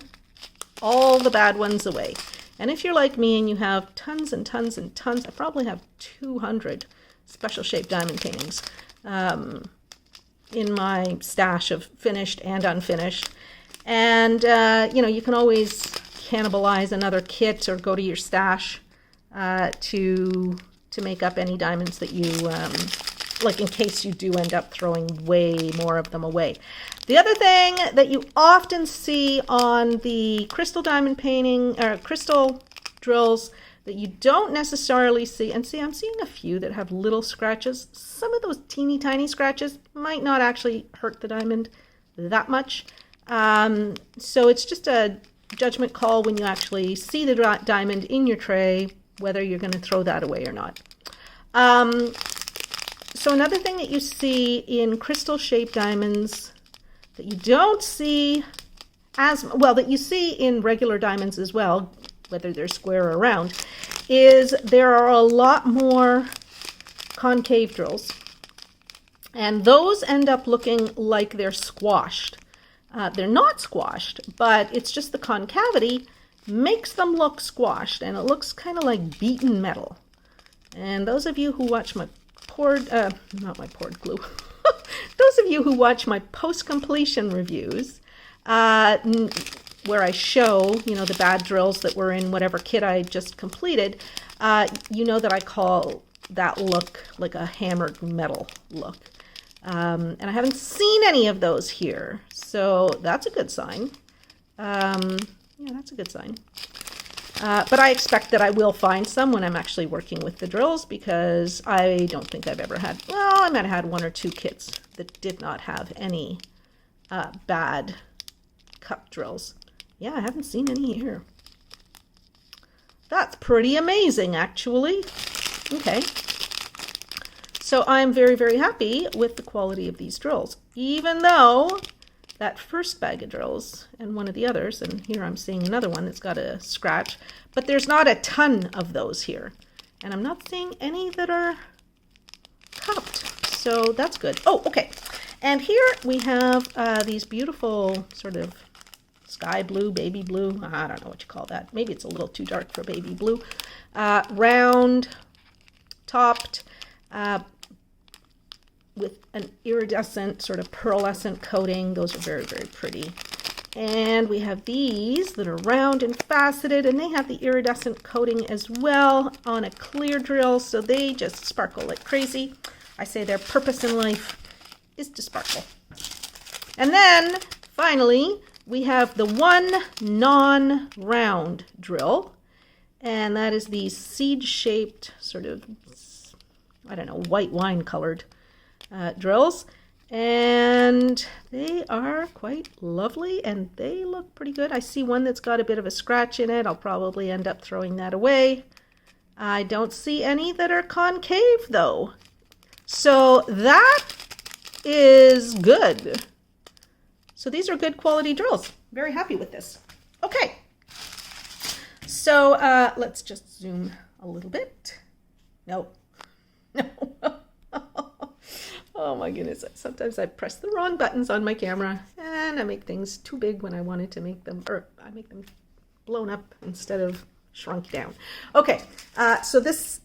all the bad ones away. And if you're like me and you have tons and tons and tons, I probably have 200 special shaped diamond paintings in my stash of finished and unfinished. And, you know, you can always cannibalize another kit or go to your stash to make up any diamonds that you, like in case you do end up throwing way more of them away. The other thing that you often see on the crystal diamond painting, or crystal drills, that you don't necessarily see, and see, I'm seeing a few that have little scratches. Some of those teeny tiny scratches might not actually hurt the diamond that much. So it's just a judgment call when you actually see the diamond in your tray, whether you're going to throw that away or not. So another thing that you see in crystal shaped diamonds that you don't see as well, that you see in regular diamonds as well, whether they're square or round, is there are a lot more concave drills. And those end up looking like they're squashed. They're not squashed, but it's just the concavity makes them look squashed, and it looks kind of like beaten metal. And those of you who watch my not my poured glue, those of you who watch my post-completion reviews, where I show, you know, the bad drills that were in whatever kit I just completed, you know that I call that look like a hammered metal look. And I haven't seen any of those here, so that's a good sign. Yeah, that's a good sign. But I expect that I will find some when I'm actually working with the drills, because I don't think I've ever had, well, I might have had 1 or 2 kits that did not have any bad cup drills. Yeah, I haven't seen any here. That's pretty amazing, actually. Okay. So I'm very, very happy with the quality of these drills, even though that first bag of drills and one of the others, and here I'm seeing another one that's got a scratch, but there's not a ton of those here. And I'm not seeing any that are cupped, so that's good. Oh, okay. And here we have these beautiful sort of sky blue, baby blue, I don't know what you call that. Maybe it's a little too dark for baby blue. Round, topped, with an iridescent sort of pearlescent coating. Those are very, very pretty. And we have these that are round and faceted, and they have the iridescent coating as well on a clear drill, so they just sparkle like crazy. I say their purpose in life is to sparkle. And then finally we have the one non-round drill, and that is the seed-shaped sort of, I don't know, white wine colored drills, and they are quite lovely and they look pretty good. I see one that's got a bit of a scratch in it. I'll probably end up throwing that away. I don't see any that are concave though, so that is good. So these are good quality drills. Very happy with this. Okay, so let's just zoom a little bit. No. Oh my goodness, sometimes I press the wrong buttons on my camera and I make things too big when I wanted to make them, or I make them blown up instead of shrunk down. Okay, so this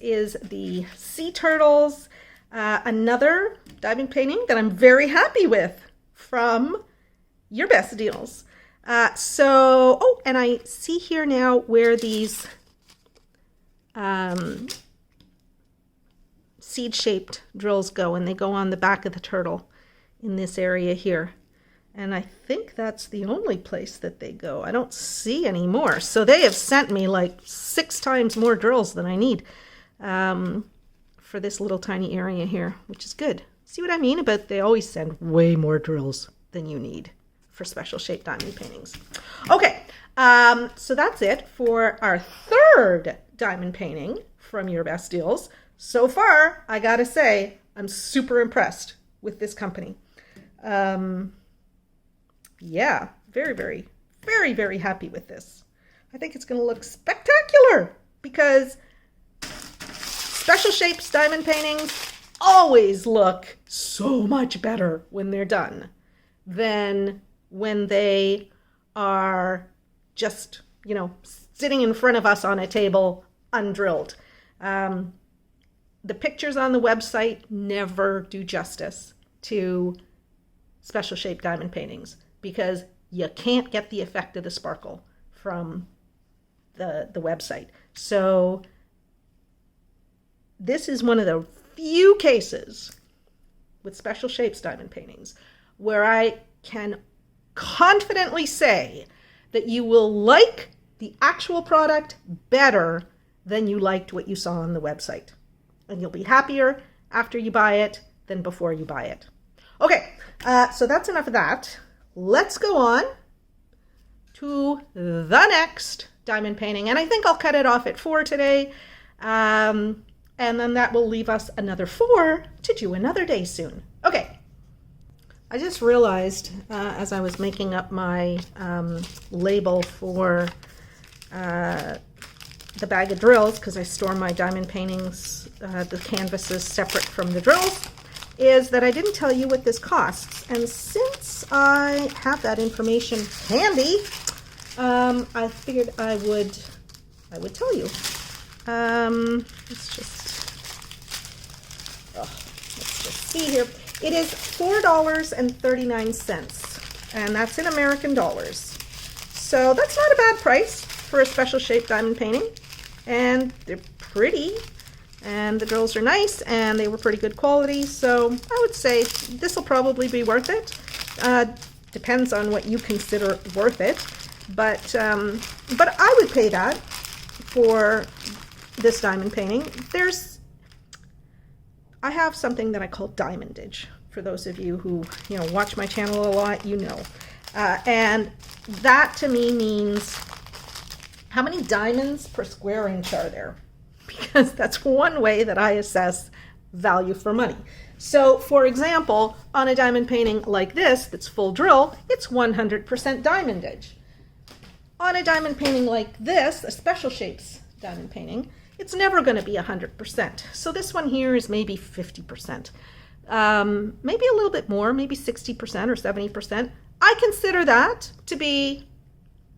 is the sea turtles, another diamond painting that I'm very happy with from Urbestdeals. Oh, and I see here now where these seed-shaped drills go, and they go on the back of the turtle in this area here. And I think that's the only place that they go. I don't see any more. So they have sent me like 6 times more drills than I need for this little tiny area here, which is good. See what I mean about they always send way more drills than you need for special shaped diamond paintings. Okay, so that's it for our 3rd diamond painting from Urbestdeals. So far, I gotta say, I'm super impressed with this company. Yeah, very, very, very, very happy with this. I think it's gonna look spectacular because special shapes diamond paintings always look so much better when they're done than when they are just, you know, sitting in front of us on a table undrilled. The pictures on the website never do justice to special shaped diamond paintings because you can't get the effect of the sparkle from the website. So this is one of the few cases with special shapes diamond paintings where I can confidently say that you will like the actual product better than you liked what you saw on the website. And you'll be happier after you buy it than before you buy it. Okay, so that's enough of that. Let's go on to the next diamond painting. And I think I'll cut it off at 4 today. And then that will leave us another 4 to do another day soon. Okay. I just realized as I was making up my label for the bag of drills, because I store my diamond paintings, the canvases separate from the drills, is that I didn't tell you what this costs. And since I have that information handy, I figured I would tell you. Let's just see here. It is $4.39, and that's in American dollars. So that's not a bad price for a special shaped diamond painting, and they're pretty. and the drills are nice and they were pretty good quality, so I would say this will probably be worth it. Depends on what you consider worth it, but I would pay that for this diamond painting. I have something that I call diamondage. For those of you who watch my channel a lot, and that to me means how many diamonds per square inch are there, because that's one way that I assess value for money. So for example, on a diamond painting like this that's full drill, it's 100% diamondage. On a diamond painting like this, a special shapes diamond painting, it's never going to be 100%. So this one here is maybe 50%, maybe a little bit more, maybe 60% or 70%. I consider that to be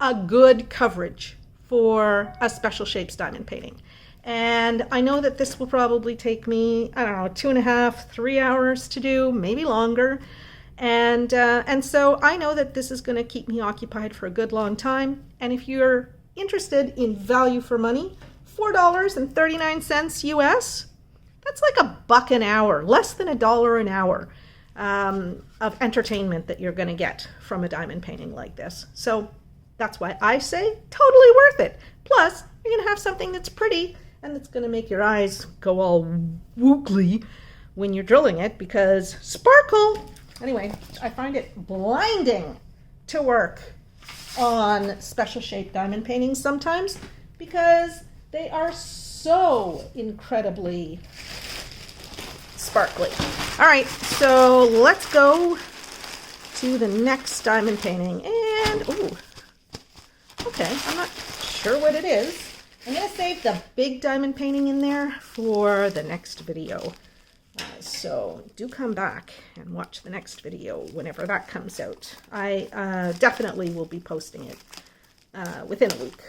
a good coverage for a special shapes diamond painting. And I know that this will probably take me, I don't know, 2.5, 3 hours to do, maybe longer. And so I know that this is going to keep me occupied for a good long time. And if you're interested in value for money, $4.39 US, that's like $1 an hour, less than $1 an hour of entertainment that you're going to get from a diamond painting like this. So that's why I say totally worth it. Plus, you're going to have something that's pretty and that's going to make your eyes go all woogly when you're drilling it, because sparkle. Anyway, I find it blinding to work on special shaped diamond paintings sometimes, because they are so incredibly sparkly. All right, so let's go to the next diamond painting. And, ooh, okay, I'm not sure what it is. I'm going to save the big diamond painting in there for the next video. So do come back and watch the next video whenever that comes out. I definitely will be posting it within a week.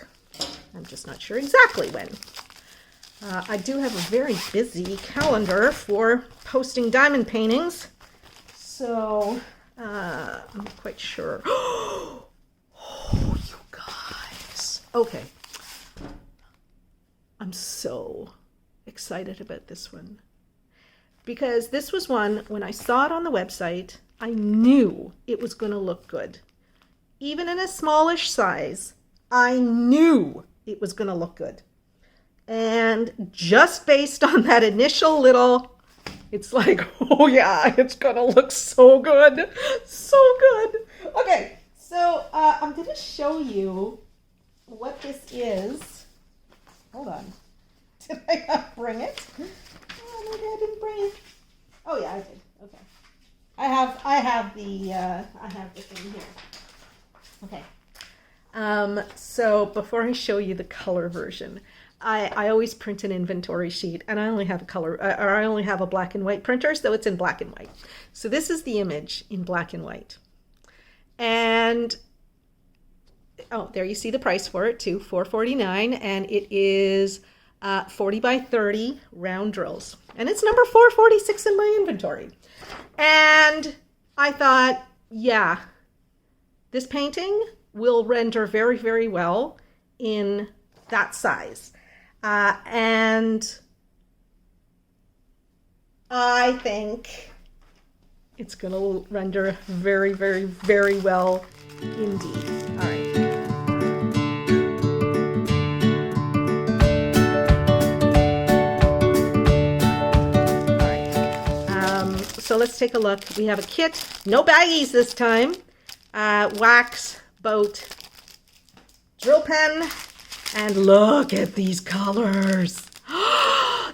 I'm just not sure exactly when. I do have a very busy calendar for posting diamond paintings, so I'm not quite sure. Oh, you guys. Okay. I'm so excited about this one, because this was one, when I saw it on the website, I knew it was going to look good. Even in a smallish size, I knew it was going to look good. And just based on that initial little, it's like, oh yeah, it's going to look so good. So good. Okay, so I'm going to show you what this is. Hold on. Did I not bring it? Oh, maybe I didn't bring it. Oh yeah, I did. Okay. I have the thing here. Okay. So before I show you the color version, I always print an inventory sheet, and I only have I only have a black and white printer, so it's in black and white. So this is the image in black and white. And oh, there you see the price for it too, $4.49, and it is 40 by 30 round drills. And it's number 446 in my inventory. And I thought, yeah, this painting will render very, very well in that size. And I think it's going to render very, very, very well indeed. All right. So let's take a look. We have a kit, no baggies this time, wax, boat, drill pen, and look at these colors.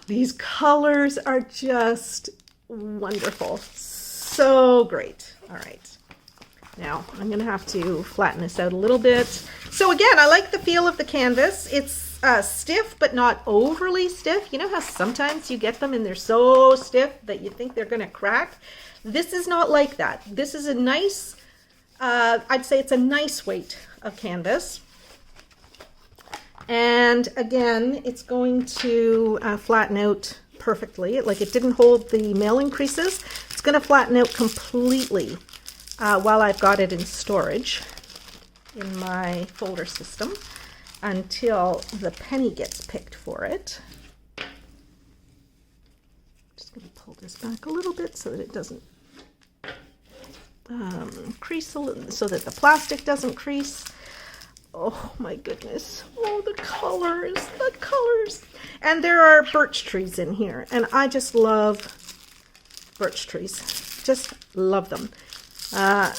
These colors are just wonderful. So great. All right. Now I'm going to have to flatten this out a little bit. So again, I like the feel of the canvas. It's stiff, but not overly stiff. You know how sometimes you get them and they're so stiff that you think they're going to crack? This is not like that. This is a nice, I'd say it's a nice weight of canvas. And again, it's going to flatten out perfectly. Like, it didn't hold the mailing creases. It's going to flatten out completely while I've got it in storage in my folder system, until the penny gets picked for it. pull this back a little bit so that it doesn't crease, so that the plastic doesn't crease. Oh my goodness. Oh, the colors, the colors. And there are birch trees in here, and I just love birch trees. Just love them. I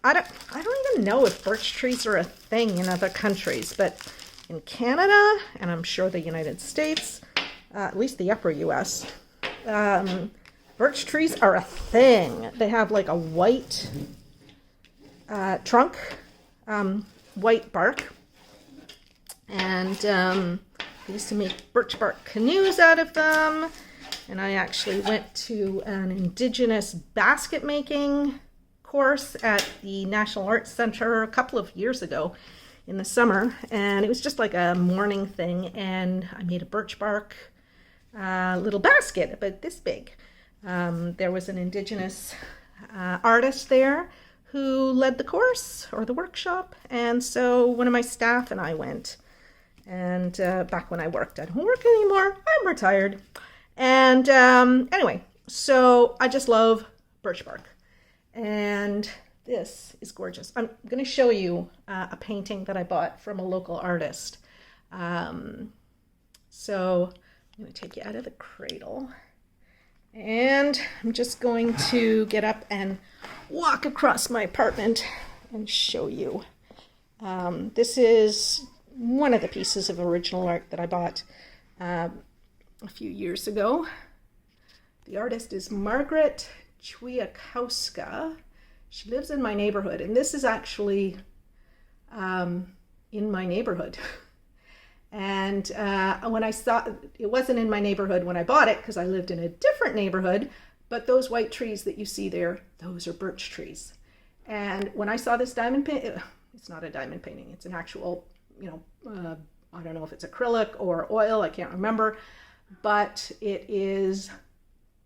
don't even know if birch trees are a thing in other countries, but in Canada, and I'm sure the United States, at least the upper US, birch trees are a thing. They have like a white trunk, white bark, and I used to make birch bark canoes out of them, and I actually went to an indigenous basket making course at the National Arts Center a couple of years ago in the summer, and it was just like a morning thing, and I made a birch bark little basket about this big. There was an indigenous artist there who led the course or the workshop, and so one of my staff and I went, and back when I worked. I don't work anymore, I'm retired, and anyway, so I just love birch bark, and this is gorgeous. I'm going to show you a painting that I bought from a local artist. So I'm going to take you out of the cradle, and I'm just going to get up and walk across my apartment and show you. This is one of the pieces of original art that I bought a few years ago. The artist is Margaret Chwiakowska. She lives in my neighborhood, and this is actually in my neighborhood. And when I saw, it wasn't in my neighborhood when I bought it because I lived in a different neighborhood, but those white trees that you see there, those are birch trees. And when I saw this diamond paint, it's not a diamond painting, it's an actual, I don't know if it's acrylic or oil, I can't remember, but it is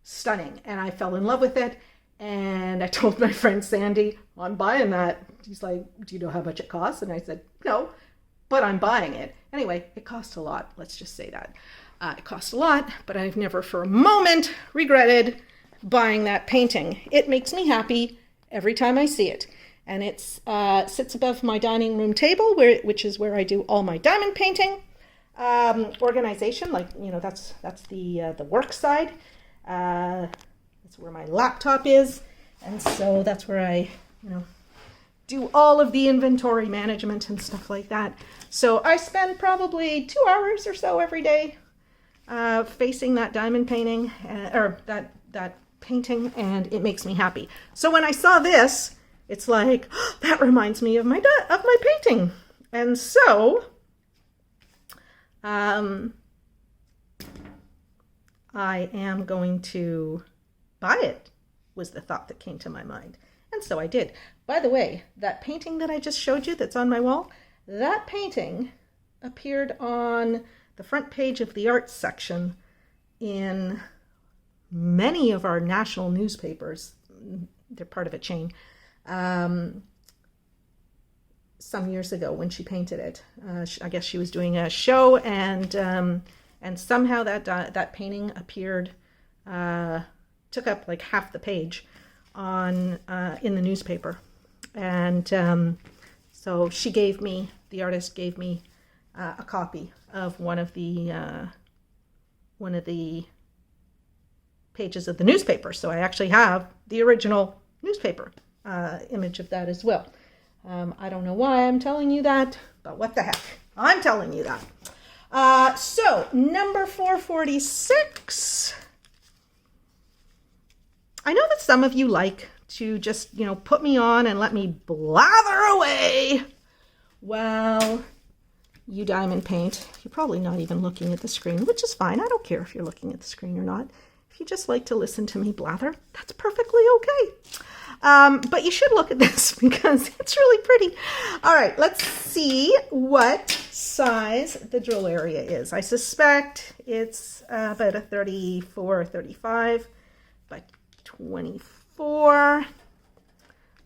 stunning. And I fell in love with it. And I told my friend Sandy, well, I'm buying that. He's like, do you know how much it costs? And I said, no, but I'm buying it. Anyway, it cost a lot. Let's just say that. It cost a lot, but I've never for a moment regretted buying that painting. It makes me happy every time I see it. And it sits above my dining room table, which is where I do all my diamond painting organization. Like, that's the work side. That's where my laptop is, and so that's where I, do all of the inventory management and stuff like that. So I spend probably 2 hours or so every day facing that diamond painting, or that painting, and it makes me happy. So when I saw this, it's like, oh, that reminds me of my painting, and so I am going to buy it, was the thought that came to my mind. And so I did. By the way, that painting that I just showed you that's on my wall, that painting appeared on the front page of the arts section in many of our national newspapers. They're part of a chain. Some years ago when she painted it. I guess she was doing a show, and somehow that painting appeared, took up like half the page on in the newspaper, and so the artist gave me a copy of one of the pages of the newspaper. So I actually have the original newspaper image of that as well. I don't know why I'm telling you that, but what the heck, I'm telling you that. So number 446. I know that some of you like to just, put me on and let me blather away. Well, you diamond paint. You're probably not even looking at the screen, which is fine. I don't care if you're looking at the screen or not. If you just like to listen to me blather, that's perfectly okay. But you should look at this because it's really pretty. All right, let's see what size the drill area is. I suspect it's about a 34, 35 by 24.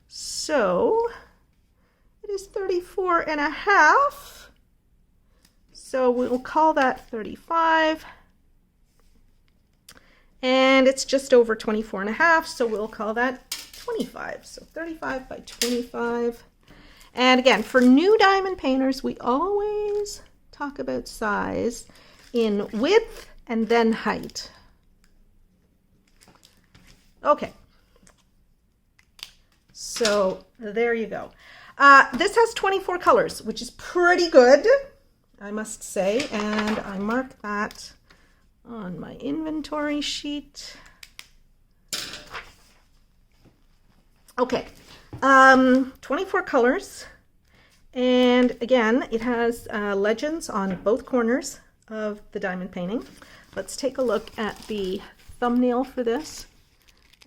So it is 34 and a half. So we'll call that 35. and it's just over 24.5, so we'll call that 25. So 35 by 25. And again, for new diamond painters, we always talk about size in width and then height. Okay, so there you go. This has 24 colors, which is pretty good, I must say, and I mark that on my inventory sheet. Okay, 24 colors, and again, it has legends on both corners of the diamond painting. Let's take a look at the thumbnail for this.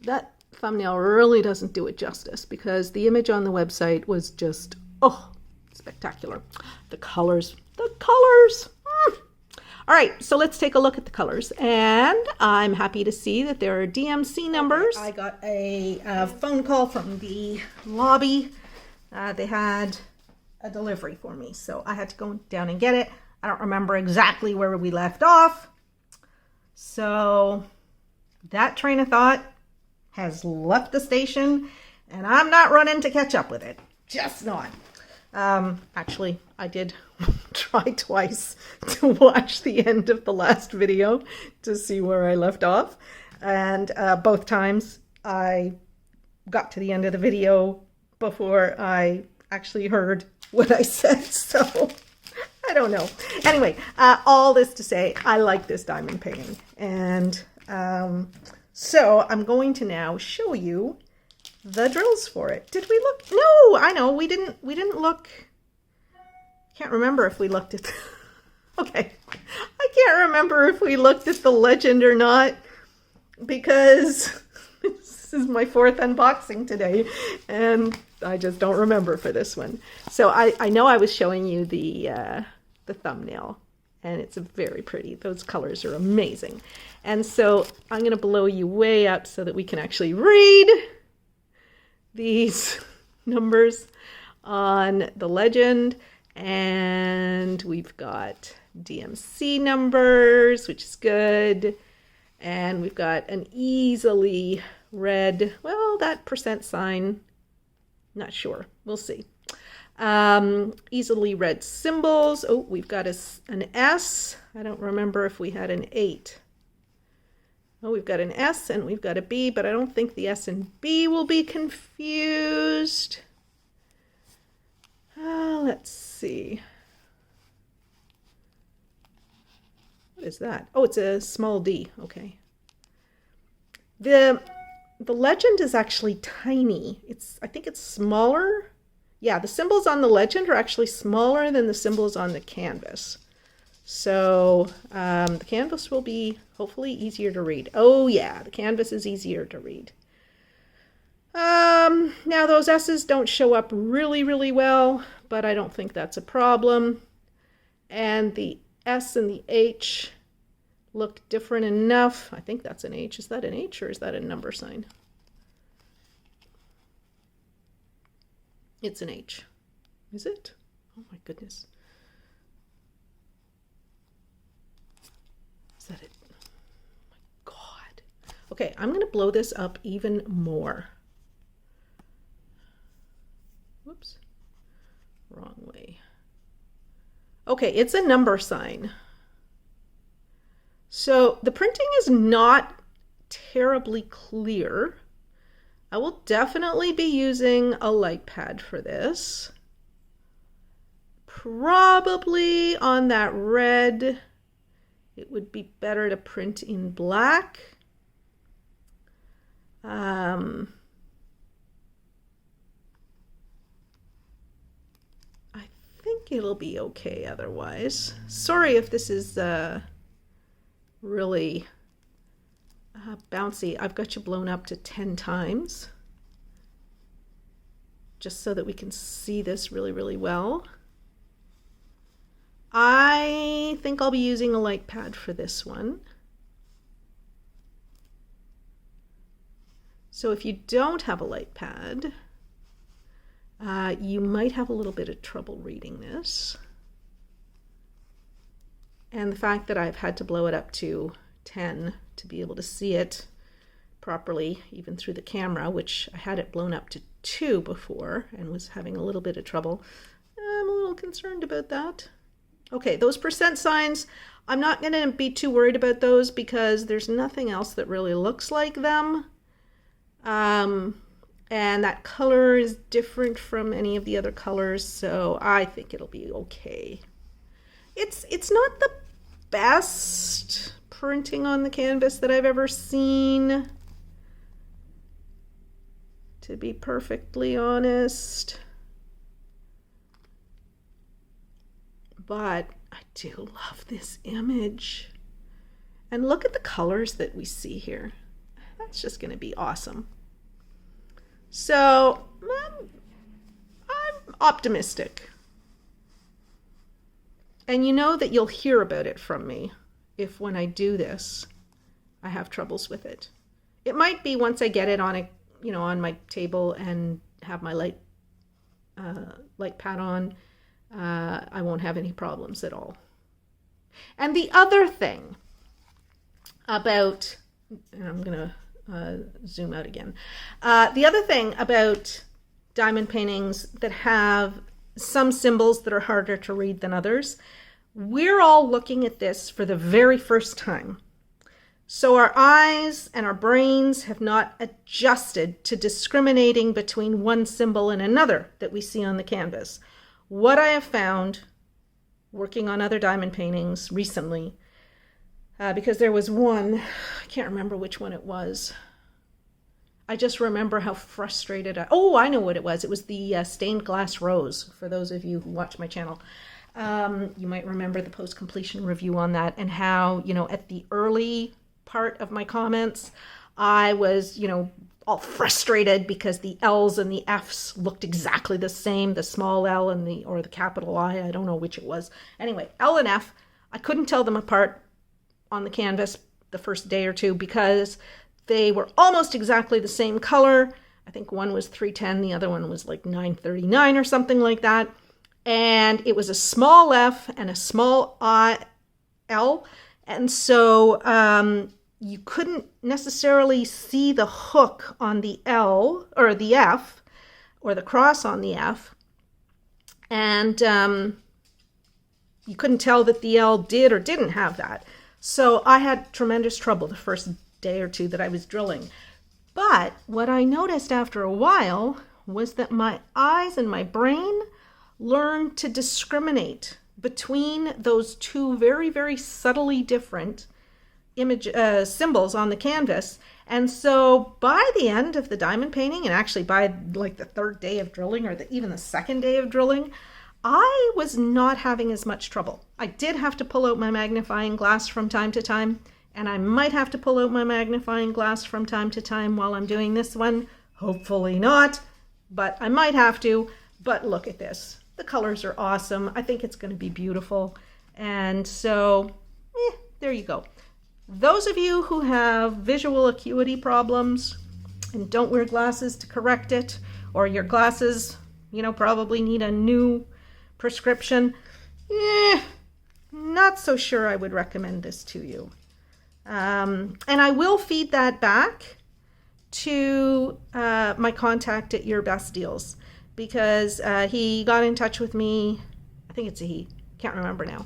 That thumbnail really doesn't do it justice because the image on the website was just, oh, spectacular. The colors. All right, so let's take a look at the colors, and I'm happy to see that there are DMC numbers. I got a phone call from the lobby. They had a delivery for me, so I had to go down and get it. I don't remember exactly where we left off, so that train of thought has left the station, and I'm not running to catch up with it. Just not. Actually, I did try twice to watch the end of the last video to see where I left off. And both times I got to the end of the video before I actually heard what I said. So I don't know. Anyway, all this to say, I like this diamond painting. And so I'm going to now show you the drills for it. Did we look? No, I know we didn't look. Can't remember if we looked at okay, I can't remember if we looked at the legend or not because this is my 4th unboxing today and I just don't remember for this one. So I know I was showing you the thumbnail, and it's very pretty. Those colors are amazing. And so I'm going to blow you way up so that we can actually read these numbers on the legend. And we've got DMC numbers, which is good. And we've got an easily read, well, that percent sign, not sure. We'll see. Easily read symbols. Oh, we've got an S. I don't remember if we had an 8. Oh, we've got an S and we've got a B, but I don't think the S and B will be confused. Let's see. What is that? Oh, it's a small d. Okay. The legend is actually tiny. I think it's smaller. Yeah, the symbols on the legend are actually smaller than the symbols on the canvas. So the canvas will be hopefully easier to read. Oh yeah, the canvas is easier to read. Now those S's don't show up really well, but I don't think that's a problem. And the S and the H look different enough. I think that's an H. Is that an H or is that a number sign? It's an H. Is it? Oh my goodness. Is that it? Oh my God. Okay, I'm going to blow this up even more. Whoops. Wrong way. Okay, it's a number sign. So the printing is not terribly clear. I will definitely be using a light pad for this. Probably on that red, it would be better to print in black. I think it'll be okay otherwise. Sorry if this is really bouncy. I've got you blown up to 10 times just so that we can see this really well. I think I'll be using a light pad for this one. So if you don't have a light pad, you might have a little bit of trouble reading this. And the fact that I've had to blow it up to 10 to be able to see it properly, even through the camera, which I had it blown up to 2 before and was having a little bit of trouble. I'm a little concerned about that. Okay, those percent signs, I'm not going to be too worried about those because there's nothing else that really looks like them. And that color is different from any of the other colors, so I think it'll be okay. It's not the best printing on the canvas that I've ever seen, to be perfectly honest. But I do love this image. And look at the colors that we see here. That's just going to be awesome. So I'm optimistic. And you know that you'll hear about it from me if when I do this, I have troubles with it. It might be once I get it on on my table and have my light pad on, I won't have any problems at all. And the other thing about, and I'm going to zoom out again. The other thing about diamond paintings that have some symbols that are harder to read than others, we're all looking at this for the very first time. So our eyes and our brains have not adjusted to discriminating between one symbol and another that we see on the canvas. What I have found working on other diamond paintings recently, because there was one, I can't remember which one it was. I just remember how frustrated I know what it was. It was the stained glass rose, for those of you who watch my channel. You might remember the post-completion review on that, and how, at the early part of my comments, I was, all frustrated because the L's and the F's looked exactly the same, the small L and the capital I don't know which it was. Anyway, L and F, I couldn't tell them apart on the canvas the first day or two because they were almost exactly the same color. I think one was 310, the other one was like 939 or something like that. And it was a small F and a small L. And so you couldn't necessarily see the hook on the L or the F or the cross on the F. And you couldn't tell that the L did or didn't have that. So I had tremendous trouble the first day or two that I was drilling. But what I noticed after a while was that my eyes and my brain learned to discriminate between those two very, very subtly different symbols on the canvas. And so by the end of the diamond painting, and actually by like the 3rd day of drilling or even the 2nd day of drilling, I was not having as much trouble. I did have to pull out my magnifying glass from time to time, and I might have to pull out my magnifying glass from time to time while I'm doing this one. Hopefully not, but I might have to. But look at this. The colors are awesome. I think it's going to be beautiful. And so, there you go. Those of you who have visual acuity problems and don't wear glasses to correct it, or your glasses, probably need a new prescription, not so sure I would recommend this to you. And I will feed that back to my contact at Urbestdeals, because he got in touch with me. I think it's a he. Can't remember now.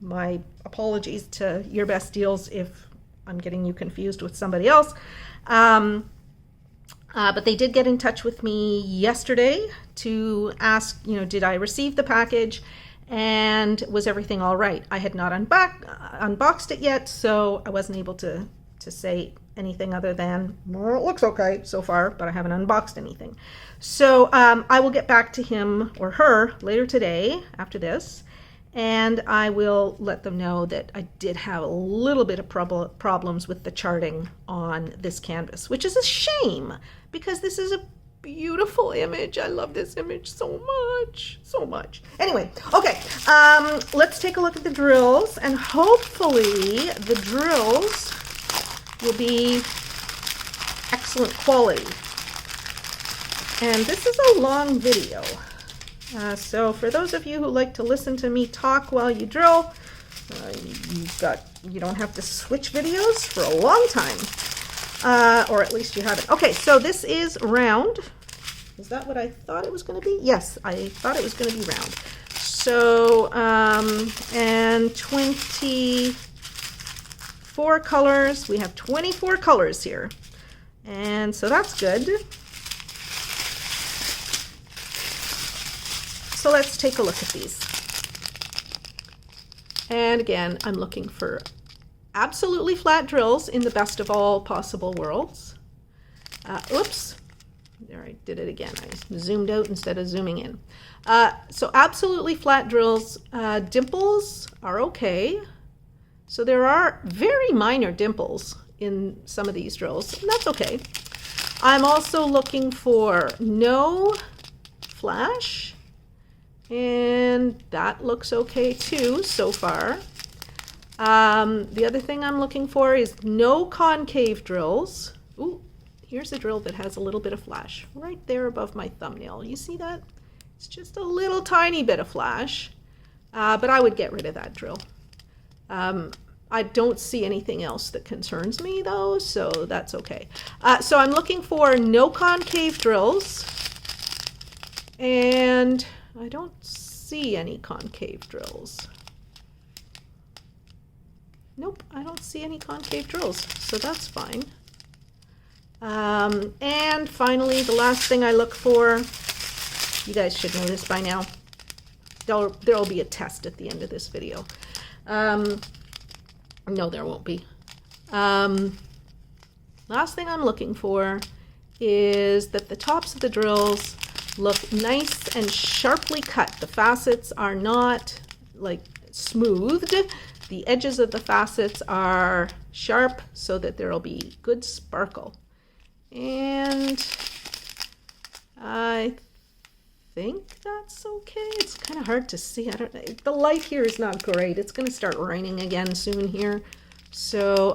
My apologies to Urbestdeals if I'm getting you confused with somebody else. But they did get in touch with me yesterday to ask, did I receive the package and was everything all right? I had not unboxed it yet, so I wasn't able to say anything other than, well, it looks okay so far, but I haven't unboxed anything. So I will get back to him or her later today after this, and I will let them know that I did have a little bit of problems with the charting on this canvas, which is a shame because this is a beautiful image. I love this image so much, so much. Anyway, okay, let's take a look at the drills, and hopefully the drills will be excellent quality. And this is a long video. So for those of you who like to listen to me talk while you drill, You don't have to switch videos for a long time. Or at least you haven't. Okay, so this is round. Is that what I thought it was going to be? Yes, I thought it was going to be round. So, and 24 colors. We have 24 colors here. And so that's good. So let's take a look at these. And again, I'm looking for absolutely flat drills in the best of all possible worlds. Oops, there, I did it again. I zoomed out instead of zooming in. So absolutely flat drills. Dimples are okay. So there are very minor dimples in some of these drills, and that's okay. I'm also looking for no flash, and that looks okay too so far. The other thing I'm looking for is no concave drills. Ooh, here's a drill that has a little bit of flash right there above my thumbnail. You see that? It's just a little tiny bit of flash, but I would get rid of that drill. I don't see anything else that concerns me though, so that's okay. So I'm looking for no concave drills, and I don't see any concave drills. Nope, I don't see any concave drills, so that's fine. And finally, the last thing I look for, you guys should know this by now. There'll be a test at the end of this video. No, there won't be. Last thing I'm looking for is that the tops of the drills look nice and sharply cut. The facets are not like smoothed. The edges of the facets are sharp so that there'll be good sparkle. And I think that's okay. It's kind of hard to see. I don't know. The light here is not great. It's going to start raining again soon here. So,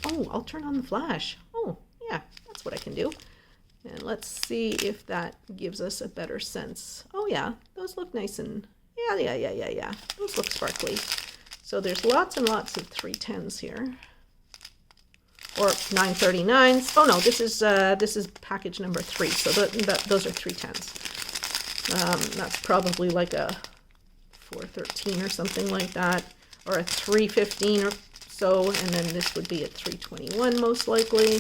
oh, I'll turn on the flash. Oh, yeah, that's what I can do. And let's see if that gives us a better sense. Oh yeah, those look nice and, yeah. Those look sparkly. So there's lots and lots of 310s here. Or 939s. Oh no, this is package number 3. So those are 310s. That's probably like a 413 or something like that, or a 315 or so, and then this would be a 321 most likely.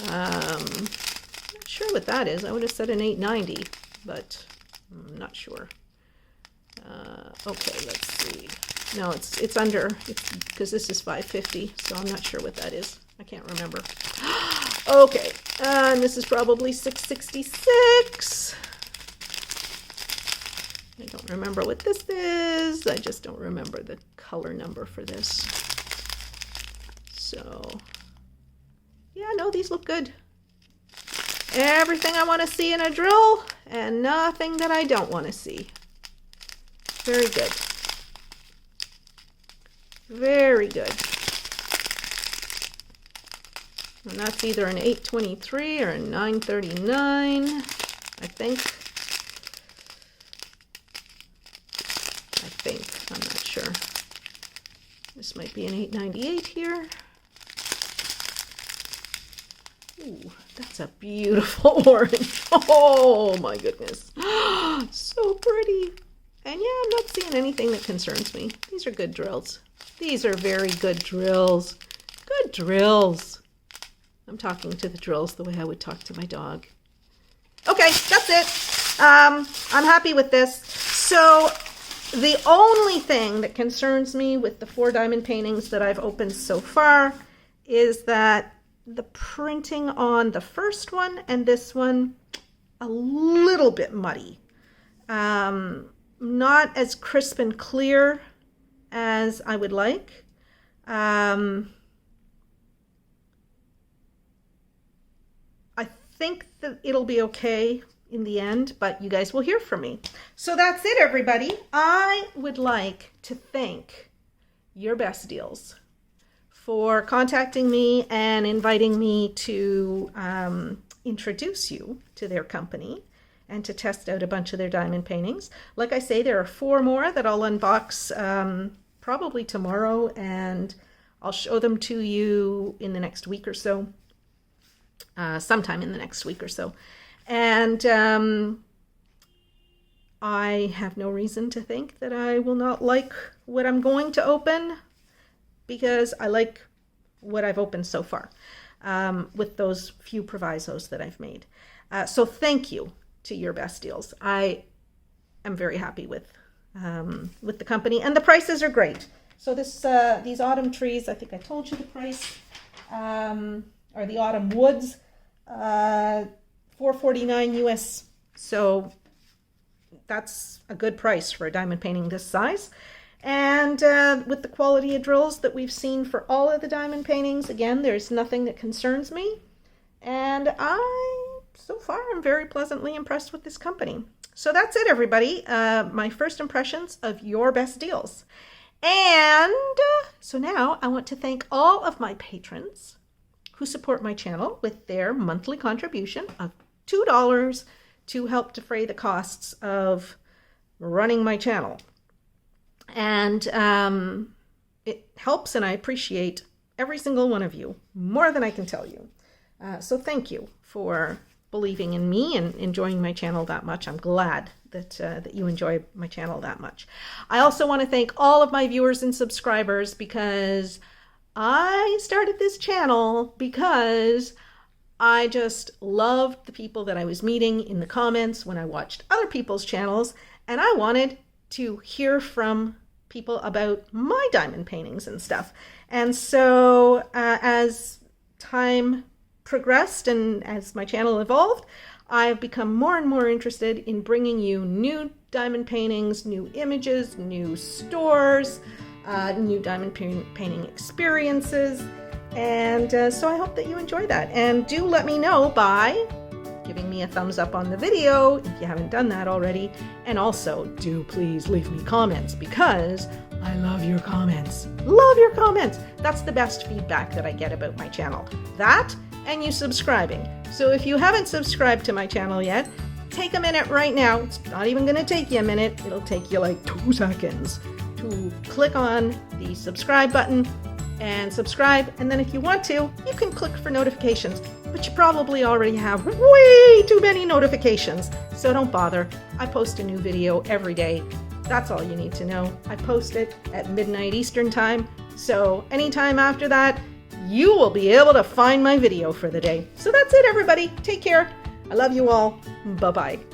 Not sure what that is. I would have said an 890, but I'm not sure. Okay, let's see. No, it's under. It's because this is 550, so I'm not sure what that is. I can't remember. Okay, and this is probably 666. I don't remember what this is. I just don't remember the color number for this. So, yeah, no, these look good. Everything I want to see in a drill and nothing that I don't want to see. Very good. Very good. And that's either an 823 or a 939, I think. I'm not sure. This might be an 898 here. Ooh, that's a beautiful orange. Oh my goodness. So pretty. And yeah, I'm not seeing anything that concerns me. These are good drills. These are very good drills. Good drills. I'm talking to the drills the way I would talk to my dog. Okay, that's it. I'm happy with this. So the only thing that concerns me with the 4 diamond paintings that I've opened so far is that the printing on the first one and this one, a little bit muddy. Not as crisp and clear as I would like. I think that it'll be okay in the end, but you guys will hear from me. So that's it, everybody. I would like to thank Urbestdeals for contacting me and inviting me to introduce you to their company and to test out a bunch of their diamond paintings. Like I say, there are 4 more that I'll unbox probably tomorrow, and I'll show them to you in the next week or so, sometime in the next week or so. And I have no reason to think that I will not like what I'm going to open, because I like what I've opened so far, with those few provisos that I've made. So thank you to Urbestdeals. I am very happy with the company, and the prices are great. So these autumn trees, I think I told you the price, or the autumn woods, $4.49 US. So that's a good price for a diamond painting this size. And with the quality of drills that we've seen for all of the diamond paintings, again, there's nothing that concerns me. And so far, I'm very pleasantly impressed with this company. So that's it, everybody. My first impressions of Urbestdeals. And so now I want to thank all of my patrons who support my channel with their monthly contribution of $2 to help defray the costs of running my channel. And it helps, and I appreciate every single one of you, more than I can tell you. So thank you for believing in me and enjoying my channel that much. I'm glad that you enjoy my channel that much. I also want to thank all of my viewers and subscribers, because I started this channel because I just loved the people that I was meeting in the comments when I watched other people's channels, and I wanted to hear from people about my diamond paintings and stuff. And so as time progressed and as my channel evolved, I've become more and more interested in bringing you new diamond paintings, new images, new stores, new diamond painting experiences. And so I hope that you enjoy that. And do let me know by giving me a thumbs up on the video if you haven't done that already. And also, do please leave me comments, because I love your comments. Love your comments. That's the best feedback that I get about my channel. That and you subscribing. So if you haven't subscribed to my channel yet, take a minute right now. It's not even going to take you a minute. It'll take you like 2 seconds to click on the subscribe button and subscribe. And then if you want to, you can click for notifications, but you probably already have way too many notifications. So don't bother. I post a new video every day. That's all you need to know. I post it at midnight Eastern time. So anytime after that, you will be able to find my video for the day. So that's it, everybody. Take care. I love you all. Bye-bye.